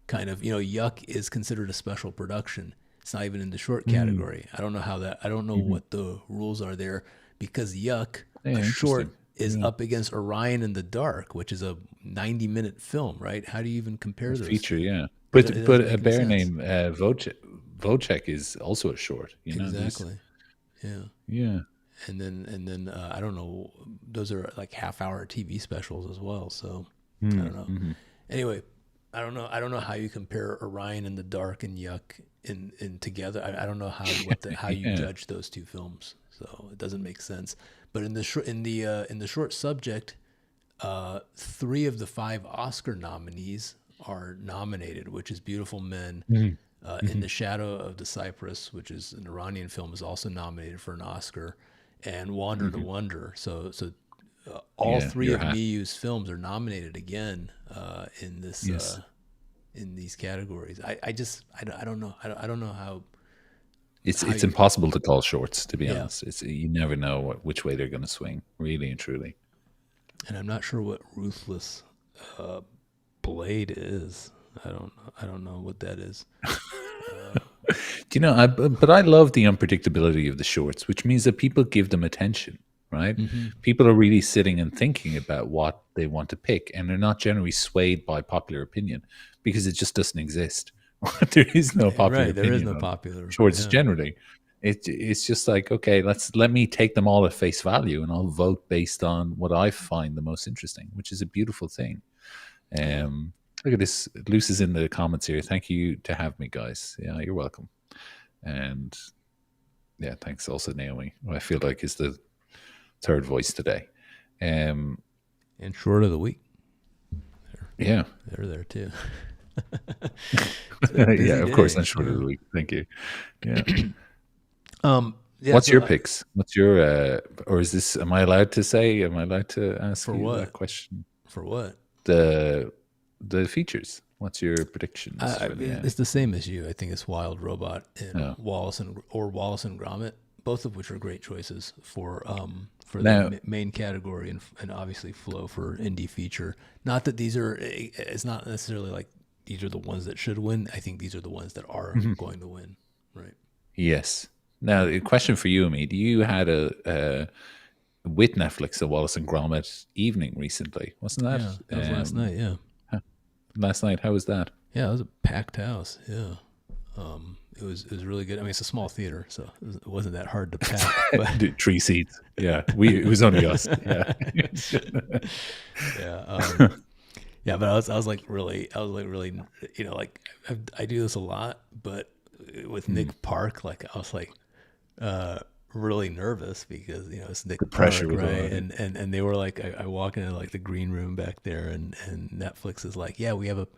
[SPEAKER 1] kind of Yuck is considered a special production. It's not even in the short
[SPEAKER 2] Mm.
[SPEAKER 1] category. I don't know
[SPEAKER 2] Mhm.
[SPEAKER 1] what the rules are there because Yuck,
[SPEAKER 2] Yeah,
[SPEAKER 1] a
[SPEAKER 2] interesting.
[SPEAKER 1] short, is
[SPEAKER 2] Yeah,
[SPEAKER 1] up against Orion in the Dark, which is a 90-minute film. Right? How do you even compare
[SPEAKER 2] a
[SPEAKER 1] those
[SPEAKER 2] feature.
[SPEAKER 1] two?
[SPEAKER 2] Yeah,
[SPEAKER 1] It
[SPEAKER 2] but
[SPEAKER 1] doesn't
[SPEAKER 2] a
[SPEAKER 1] make any
[SPEAKER 2] bear
[SPEAKER 1] sense.
[SPEAKER 2] named Vocek is also a short. These.
[SPEAKER 1] Exactly. Yeah.
[SPEAKER 2] Yeah.
[SPEAKER 1] And then I don't know. Those are like half-hour TV specials as well. So I don't know.
[SPEAKER 2] Mm-hmm.
[SPEAKER 1] Anyway, I don't know. I don't know how you compare Orion in the Dark and Yuck in together. I don't know how you
[SPEAKER 2] Yeah.
[SPEAKER 1] judge those 2 films. So it doesn't make sense. But in the short subject, 3 of the 5 Oscar nominees are nominated, which is Beautiful Men.
[SPEAKER 2] Mhm.
[SPEAKER 1] In
[SPEAKER 2] Mhm.
[SPEAKER 1] the Shadow of the Cypress, which is an Iranian film, is also nominated for an Oscar, and Wander to
[SPEAKER 2] Mhm.
[SPEAKER 1] Wonder. So all
[SPEAKER 2] Yeah,
[SPEAKER 1] 3
[SPEAKER 2] your
[SPEAKER 1] of
[SPEAKER 2] hat.
[SPEAKER 1] Miyu's films are nominated again in this
[SPEAKER 2] Yes.
[SPEAKER 1] in these categories. I don't know. I don't know how
[SPEAKER 2] It's
[SPEAKER 1] you.
[SPEAKER 2] impossible to call shorts, to be
[SPEAKER 1] Yeah,
[SPEAKER 2] honest. You never know which way they're going to swing, really and truly.
[SPEAKER 1] and I'm not sure what Ruthless uh, Blade is. I don't know what that is.
[SPEAKER 2] Do you know? But I love the unpredictability of the shorts, which means that people give them attention, right?
[SPEAKER 1] Mm-hmm.
[SPEAKER 2] People are really sitting and thinking about what they want to pick, and they're not generally swayed by popular opinion because it just doesn't exist. There is no popular
[SPEAKER 1] Right, there is
[SPEAKER 2] opinion
[SPEAKER 1] no
[SPEAKER 2] on
[SPEAKER 1] popular.
[SPEAKER 2] shorts
[SPEAKER 1] Yeah,
[SPEAKER 2] generally. It's just like, okay, let me take them all at face value, and I'll vote based on what I find the most interesting, which is a beautiful thing.
[SPEAKER 1] yeah.
[SPEAKER 2] Um, Look at this. Luce is in the comments here. Thank you to have me, guys. Yeah, you're welcome. And yeah, thanks also Naomi, who I feel like is the third voice today. Um,
[SPEAKER 1] And short of the week.
[SPEAKER 2] Yeah.
[SPEAKER 1] They're there too.
[SPEAKER 2] Yeah, of course,
[SPEAKER 1] day,
[SPEAKER 2] and short of the week. Thank you. Yeah.
[SPEAKER 1] Yeah,
[SPEAKER 2] What's
[SPEAKER 1] so
[SPEAKER 2] your picks? What's your or is this, am I allowed to say, am I allowed to ask
[SPEAKER 1] for
[SPEAKER 2] you
[SPEAKER 1] what?
[SPEAKER 2] that question?
[SPEAKER 1] For what?
[SPEAKER 2] The features. What's your predictions for the
[SPEAKER 1] It's the same as you. I think it's Wild Robot and
[SPEAKER 2] Oh.
[SPEAKER 1] Wallace and Gromit, both of which are great choices for
[SPEAKER 2] Now-
[SPEAKER 1] the main category and obviously Flow for indie feature. Not that these are. It's not necessarily like these are the ones that should win. I think these are the ones that are going to win. Right.
[SPEAKER 2] Yes. Now, a question for you, Amit. You had a with Netflix a Wallace and Gromit evening recently, wasn't that?
[SPEAKER 1] Yeah, that was last night. Yeah.
[SPEAKER 2] Last night. How was that?
[SPEAKER 1] Yeah, it was a packed house. Yeah. It was really good. I mean, it's a small theater, so it wasn't that hard to pack. But
[SPEAKER 2] 3 seats. Yeah, it was only us. Yeah.
[SPEAKER 1] yeah, yeah. But I was like really, you know, like I do this a lot, but with Nick Park, like I was like really nervous because you know it's Nick
[SPEAKER 2] pressure
[SPEAKER 1] Park,
[SPEAKER 2] was
[SPEAKER 1] right?
[SPEAKER 2] on.
[SPEAKER 1] And they were like, I walk into like the green room back there, and Netflix is like, yeah, we have a.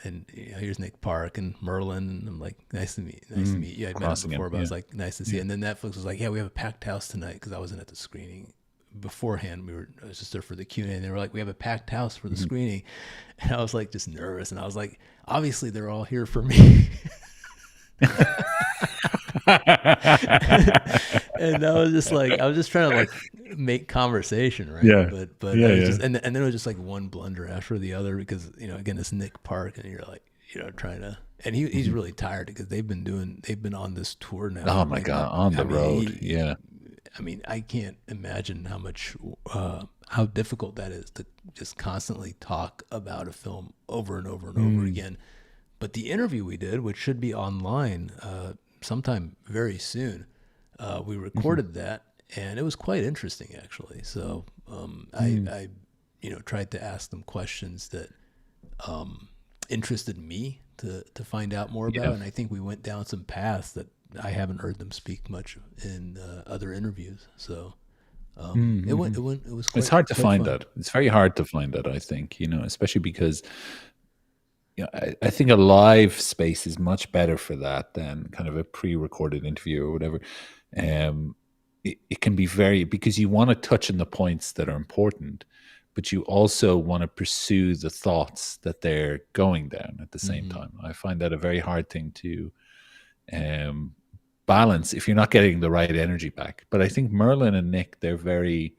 [SPEAKER 1] And you know, here's Nick Park and Merlin, and I'm like, nice to meet you. I'd met him before, but I was like, nice to see you. And then Netflix was like, yeah, we have a packed house tonight because I wasn't at the screening beforehand. I was just there for the Q&A, and they were like, we have a packed house for the screening, and I was like, just nervous, and I was like, obviously they're all here for me. And I was just like, I was just trying to like make conversation, right?
[SPEAKER 2] Yeah.
[SPEAKER 1] But
[SPEAKER 2] Yeah,
[SPEAKER 1] I was
[SPEAKER 2] yeah.
[SPEAKER 1] just, and then it was just like one blunder after the other because you know again it's Nick Park and you're like you know trying to and he's really tired because they've been on this tour now.
[SPEAKER 2] Oh my God, on the road. Yeah.
[SPEAKER 1] I mean, I can't imagine how much how difficult that is to just constantly talk about a film over and over and over again. But the interview we did, which should be online sometime very soon, we recorded that, and it was quite interesting actually. So I you know tried to ask them questions that interested me to find out more about, and I think we went down some paths that I haven't heard them speak much in other interviews. So it was. Quite,
[SPEAKER 2] It's hard to
[SPEAKER 1] quite
[SPEAKER 2] find
[SPEAKER 1] fun.
[SPEAKER 2] that. It's very hard to find that, I think, you know, especially because you know, I think a live space is much better for that than kind of a pre-recorded interview or whatever. It can be very, because you want to touch on the points that are important, but you also want to pursue the thoughts that they're going down at the same time. I find that a very hard thing to balance if you're not getting the right energy back. But I think Merlin and Nick, they're very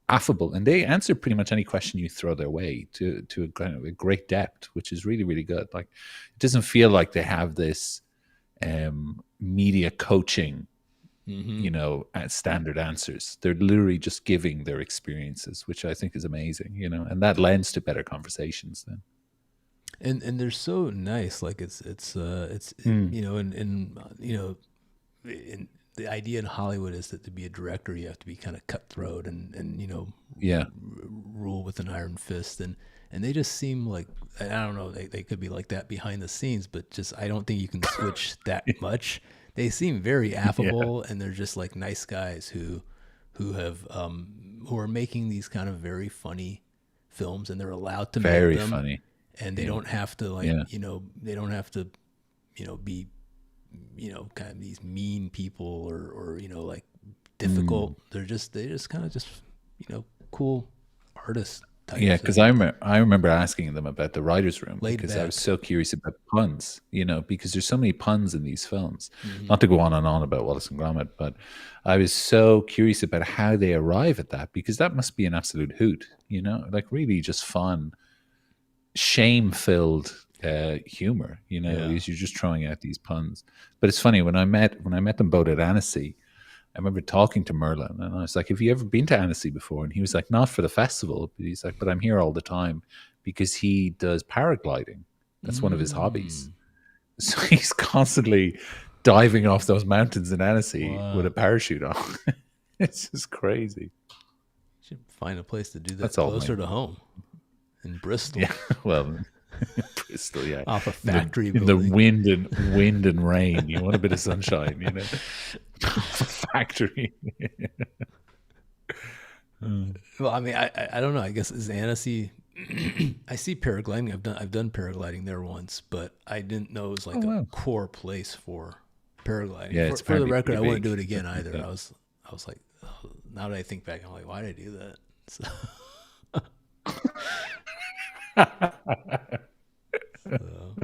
[SPEAKER 2] affable, and they answer pretty much any question you throw their way to a kind of a great depth, which is really, really good. Like, it doesn't feel like they have this media coaching, you know, standard answers. They're literally just giving their experiences, which I think is amazing, you know, and that lends to better conversations then.
[SPEAKER 1] And they're so nice. Like it's you know, and you know, in the idea in Hollywood is that to be a director, you have to be kind of cutthroat and you know, rule with an iron fist. And they just seem like, I don't know, they could be like that behind the scenes, but just, I don't think you can switch that much. They seem very affable and they're just like nice guys who have, who are making these kind of very funny films, and they're allowed to
[SPEAKER 2] Very
[SPEAKER 1] make them.
[SPEAKER 2] funny.
[SPEAKER 1] And they don't have to like, you know, they don't have to, you know, be, you know, kind of these mean people or you know, like difficult. They just kind of just, you know, cool artists.
[SPEAKER 2] Yeah, because I remember asking them about the writer's room
[SPEAKER 1] Laid
[SPEAKER 2] because I was
[SPEAKER 1] back.
[SPEAKER 2] so curious about puns, you know, because there's so many puns in these films. Not to go on and on about Wallace and Gromit, but I was so curious about how they arrive at that, because that must be an absolute hoot, you know, like really just fun, shame-filled humor, you know, because you're just throwing out these puns. But it's funny, when I met them both at Annecy, I remember talking to Merlin, and I was like, have you ever been to Annecy before? And he was like, not for the festival. But he's like, but I'm here all the time, because he does paragliding. That's one of his hobbies. So he's constantly diving off those mountains in Annecy with a parachute on. It's just crazy.
[SPEAKER 1] You should find a place to do that.
[SPEAKER 2] That's all
[SPEAKER 1] closer to home in Bristol.
[SPEAKER 2] Yeah, well, Bristol, yeah,
[SPEAKER 1] Off a factory
[SPEAKER 2] in the
[SPEAKER 1] building.
[SPEAKER 2] wind and rain. You want a bit of sunshine, you know. Factory.
[SPEAKER 1] Well, I mean, I don't know. I guess is Annecy. I see paragliding. I've done paragliding there once, but I didn't know it was
[SPEAKER 2] Oh
[SPEAKER 1] like a
[SPEAKER 2] wow.
[SPEAKER 1] core place for paragliding.
[SPEAKER 2] Yeah, it's
[SPEAKER 1] For the
[SPEAKER 2] apparently
[SPEAKER 1] record,
[SPEAKER 2] pretty
[SPEAKER 1] I wouldn't do
[SPEAKER 2] big.
[SPEAKER 1] it again
[SPEAKER 2] Something like
[SPEAKER 1] either.
[SPEAKER 2] that.
[SPEAKER 1] I was like, oh, now that I think back, I'm like, why did I do that? So, so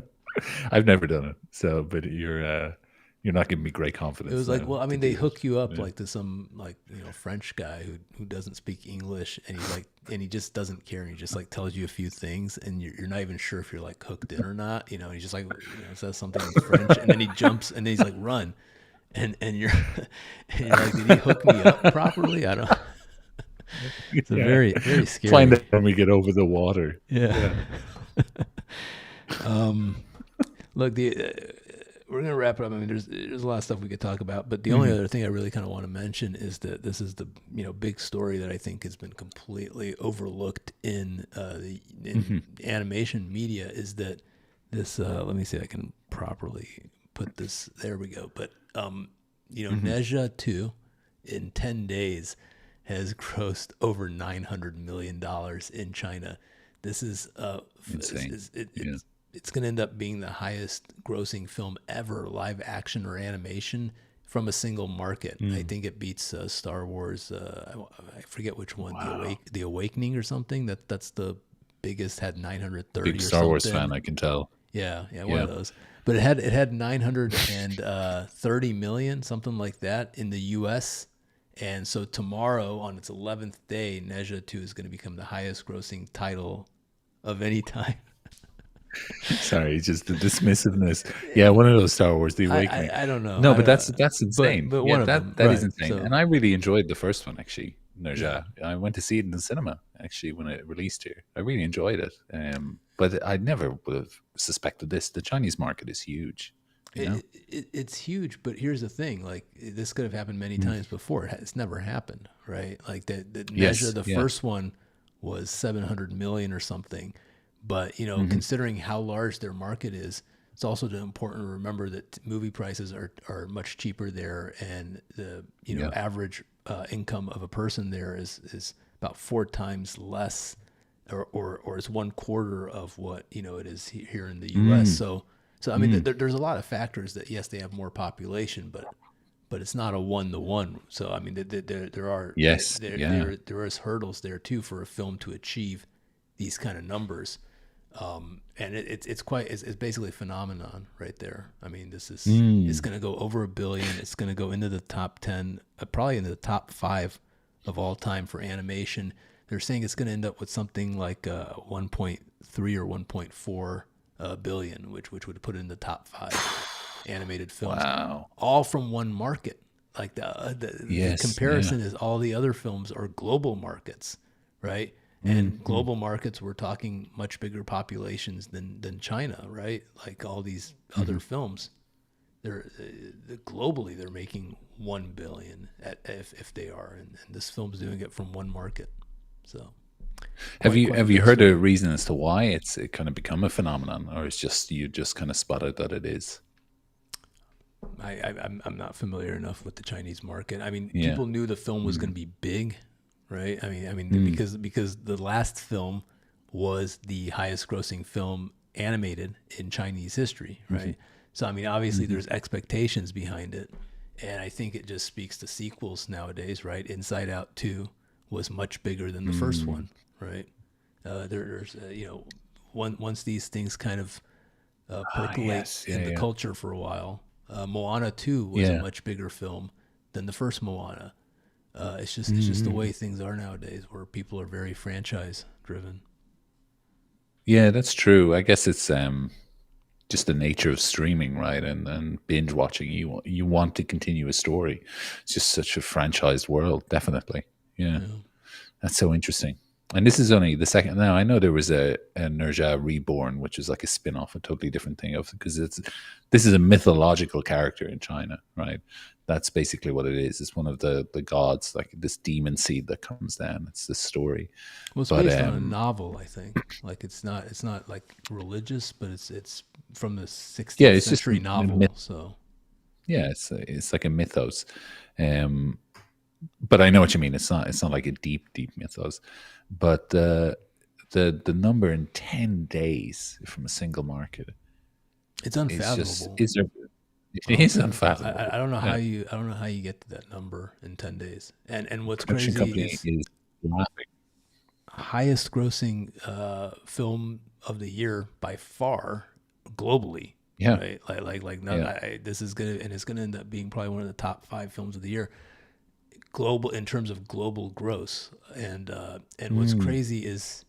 [SPEAKER 2] I've never done it, so but you're not giving me great
[SPEAKER 1] it
[SPEAKER 2] confidence
[SPEAKER 1] was like,
[SPEAKER 2] now
[SPEAKER 1] well, I
[SPEAKER 2] to
[SPEAKER 1] mean, they
[SPEAKER 2] do it.
[SPEAKER 1] hook you up
[SPEAKER 2] Yeah.
[SPEAKER 1] like to some like French guy who doesn't speak English, and he's like, and he just doesn't care, and he just like tells you a few things, and you're not even sure if you're like hooked in or not, and he's just like says something in French, and then he jumps, and then he's like run, and you're and you're like, did he hook me up properly? I don't. It's a
[SPEAKER 2] Yeah.
[SPEAKER 1] very very
[SPEAKER 2] Find
[SPEAKER 1] scary.
[SPEAKER 2] out when we get over the water.
[SPEAKER 1] Yeah.
[SPEAKER 2] Yeah.
[SPEAKER 1] Look, we're gonna wrap it up. I mean, there's a lot of stuff we could talk about, but the only
[SPEAKER 2] Mhm.
[SPEAKER 1] other thing I really kind of want to mention is that this is the big story that I think has been completely overlooked in the
[SPEAKER 2] Mhm.
[SPEAKER 1] animation media is that this. Let me see if I can properly put this. There we go. But
[SPEAKER 2] Mhm.
[SPEAKER 1] Neja 2 in 10 days has grossed over $900 million in China. This is
[SPEAKER 2] Insane. Yeah.
[SPEAKER 1] it's going to end up being the highest grossing film ever, live action or animation, from a single market. I
[SPEAKER 2] Mm.
[SPEAKER 1] think it beats Star Wars. I forget which one,
[SPEAKER 2] Wow.
[SPEAKER 1] The Awakening or something. That's the biggest, had
[SPEAKER 2] Big
[SPEAKER 1] 930 or
[SPEAKER 2] Star Wars fan,
[SPEAKER 1] something.
[SPEAKER 2] I can tell.
[SPEAKER 1] Yeah, one
[SPEAKER 2] Yeah.
[SPEAKER 1] of those. But it had 930 million, something like that, in the U.S. And so tomorrow, on its 11th day, Neja 2 is going to become the highest grossing title of any time.
[SPEAKER 2] Sorry, just the dismissiveness. Yeah, one of those Star Wars, The Awakening.
[SPEAKER 1] I don't know.
[SPEAKER 2] No,
[SPEAKER 1] I
[SPEAKER 2] but
[SPEAKER 1] don't,
[SPEAKER 2] that's insane.
[SPEAKER 1] but
[SPEAKER 2] Yeah,
[SPEAKER 1] one of them,
[SPEAKER 2] that is
[SPEAKER 1] right?
[SPEAKER 2] insane.
[SPEAKER 1] So
[SPEAKER 2] And I really enjoyed the first one actually,
[SPEAKER 1] yeah,
[SPEAKER 2] Nerja. I went to see it in the cinema actually when it released here. I really enjoyed it. But I never would have suspected this. The Chinese market is huge, you know?
[SPEAKER 1] it's huge. But here's the thing: like this could have happened many
[SPEAKER 2] Mm.
[SPEAKER 1] times before. It's never happened, right? Like the Neja,
[SPEAKER 2] Yes,
[SPEAKER 1] the
[SPEAKER 2] yeah.
[SPEAKER 1] first one was 700 million or something. But
[SPEAKER 2] Hmm.
[SPEAKER 1] considering how large their market is, it's also important to remember that movie prices are much cheaper there, and the
[SPEAKER 2] Yeah.
[SPEAKER 1] average income of a person there is about 4 times less, or is 1/4 of what it is here in the U.S.
[SPEAKER 2] Mm.
[SPEAKER 1] So I mean,
[SPEAKER 2] Mm.
[SPEAKER 1] there's a lot of factors that yes, they have more population, but it's not a 1-to-1. So I mean, there are
[SPEAKER 2] Yes, yeah.
[SPEAKER 1] there is hurdles there too for a film to achieve these kind of numbers. And it's basically a phenomenon right there. I mean, it's
[SPEAKER 2] Mm.
[SPEAKER 1] going to go over 1 billion. It's going to go into the top 10, probably into the top 5 of all time for animation. They're saying it's going to end up with something like 1.3 or 1.4 billion, which would put it in the top 5 animated films,
[SPEAKER 2] Wow.
[SPEAKER 1] all from one market. Like the
[SPEAKER 2] Yes, yeah.
[SPEAKER 1] comparison is all the other films are global markets, right?
[SPEAKER 2] Mm.
[SPEAKER 1] And
[SPEAKER 2] Mm.
[SPEAKER 1] global markets, we're talking much bigger populations than China, right? Like all these other
[SPEAKER 2] Mhm.
[SPEAKER 1] films, globally they're making 1 billion if they are, and this film's doing it from one market. So quite a
[SPEAKER 2] Have you
[SPEAKER 1] big
[SPEAKER 2] heard a
[SPEAKER 1] story.
[SPEAKER 2] reason as to why it kind of become a phenomenon, or it's just you just kind of spotted that it is?
[SPEAKER 1] I'm not familiar enough with the Chinese market. I mean,
[SPEAKER 2] Yeah.
[SPEAKER 1] people knew the film was going
[SPEAKER 2] Mm.
[SPEAKER 1] to be big, right? I mean
[SPEAKER 2] Mm.
[SPEAKER 1] because the last film was the highest grossing film animated in Chinese history,
[SPEAKER 2] Mhm.
[SPEAKER 1] right? So I mean, obviously
[SPEAKER 2] Mhm.
[SPEAKER 1] there's expectations behind it, and I think it just speaks to sequels nowadays, right? Inside Out 2 was much bigger than the first
[SPEAKER 2] Mm.
[SPEAKER 1] one, right? There's once these things kind of
[SPEAKER 2] Ah,
[SPEAKER 1] percolate
[SPEAKER 2] yes.
[SPEAKER 1] in
[SPEAKER 2] Yeah,
[SPEAKER 1] the
[SPEAKER 2] yeah.
[SPEAKER 1] culture for a while. Moana 2 was a
[SPEAKER 2] Yeah.
[SPEAKER 1] much bigger film than the first Moana. It's just the
[SPEAKER 2] Mhm.
[SPEAKER 1] way things are nowadays, where people are very franchise driven.
[SPEAKER 2] Yeah, that's true. I guess it's just the nature of streaming, right? And binge watching. You want to continue a story. It's just such a franchised world, definitely. Yeah.
[SPEAKER 1] Yeah.
[SPEAKER 2] That's so interesting. And this is only the second. Now I know there was a Nerja Reborn, which is like a spin-off, a totally different thing of because this is a mythological character in China, right? That's basically what it is. It's one of the gods, like this demon seed that comes down. It's the story.
[SPEAKER 1] Well, it's
[SPEAKER 2] But
[SPEAKER 1] based on a novel, I think. Like it's not like religious, but it's from the
[SPEAKER 2] yeah,
[SPEAKER 1] 16th
[SPEAKER 2] it's just
[SPEAKER 1] century
[SPEAKER 2] a myth.
[SPEAKER 1] novel. So
[SPEAKER 2] Yeah, it's like a mythos. Um but I know what you mean. It's not like a deep mythos, but the number in 10 days from a single market
[SPEAKER 1] It's
[SPEAKER 2] is just
[SPEAKER 1] unfathomable.
[SPEAKER 2] it is unfathomable.
[SPEAKER 1] I don't know how
[SPEAKER 2] Yeah.
[SPEAKER 1] you get to that number in 10 days. And what's
[SPEAKER 2] Production
[SPEAKER 1] crazy
[SPEAKER 2] company
[SPEAKER 1] is
[SPEAKER 2] is laughing.
[SPEAKER 1] highest grossing film of the year by far globally,
[SPEAKER 2] Yeah,
[SPEAKER 1] right? Like no,
[SPEAKER 2] yeah.
[SPEAKER 1] this is gonna, and it's gonna end up being probably one of the top 5 films of the year global in terms of global gross. And what's
[SPEAKER 2] Mm,
[SPEAKER 1] crazy is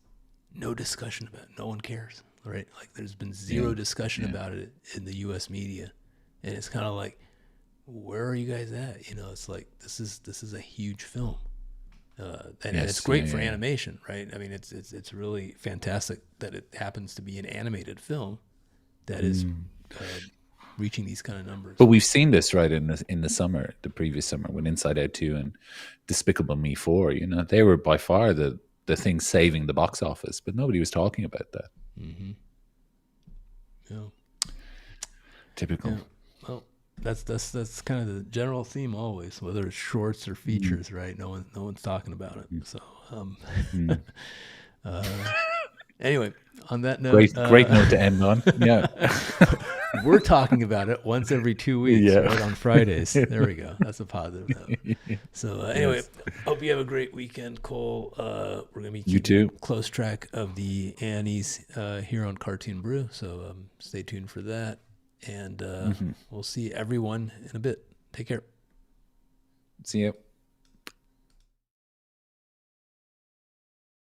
[SPEAKER 1] no discussion about it. No one cares, right? Like there's been
[SPEAKER 2] yeah,
[SPEAKER 1] zero discussion
[SPEAKER 2] yeah.
[SPEAKER 1] about it in the U.S. media, and it's kind of like, where are you guys at? You know, it's like this is a huge film, and it's
[SPEAKER 2] Yes, yeah,
[SPEAKER 1] great for
[SPEAKER 2] yeah, yeah.
[SPEAKER 1] animation, right? I mean, it's really fantastic that it happens to be an animated film that is
[SPEAKER 2] Mm.
[SPEAKER 1] uh, reaching these kind of numbers.
[SPEAKER 2] But we've seen this right in the summer, the previous summer, when Inside Out 2 and Despicable Me 4, you know, they were by far the thing saving the box office, but nobody was talking about that.
[SPEAKER 1] Mm-hmm. Yeah.
[SPEAKER 2] Typical.
[SPEAKER 1] Yeah. Well, that's kind of the general theme always, whether it's shorts or
[SPEAKER 2] Mm.
[SPEAKER 1] features, right? No one's talking about it. So
[SPEAKER 2] Mm.
[SPEAKER 1] anyway, on that note,
[SPEAKER 2] Great note to end on. Yeah.
[SPEAKER 1] we're talking about it once every 2 weeks,
[SPEAKER 2] Yeah.
[SPEAKER 1] right? On Fridays. There we go. That's a positive note. So anyway,
[SPEAKER 2] Yes.
[SPEAKER 1] hope you have a great weekend, Cole. We're gonna be
[SPEAKER 2] You
[SPEAKER 1] keeping
[SPEAKER 2] too.
[SPEAKER 1] close track of the Annies here on Cartoon Brew. So stay tuned for that, and we'll see everyone in a bit. Take care.
[SPEAKER 2] See you.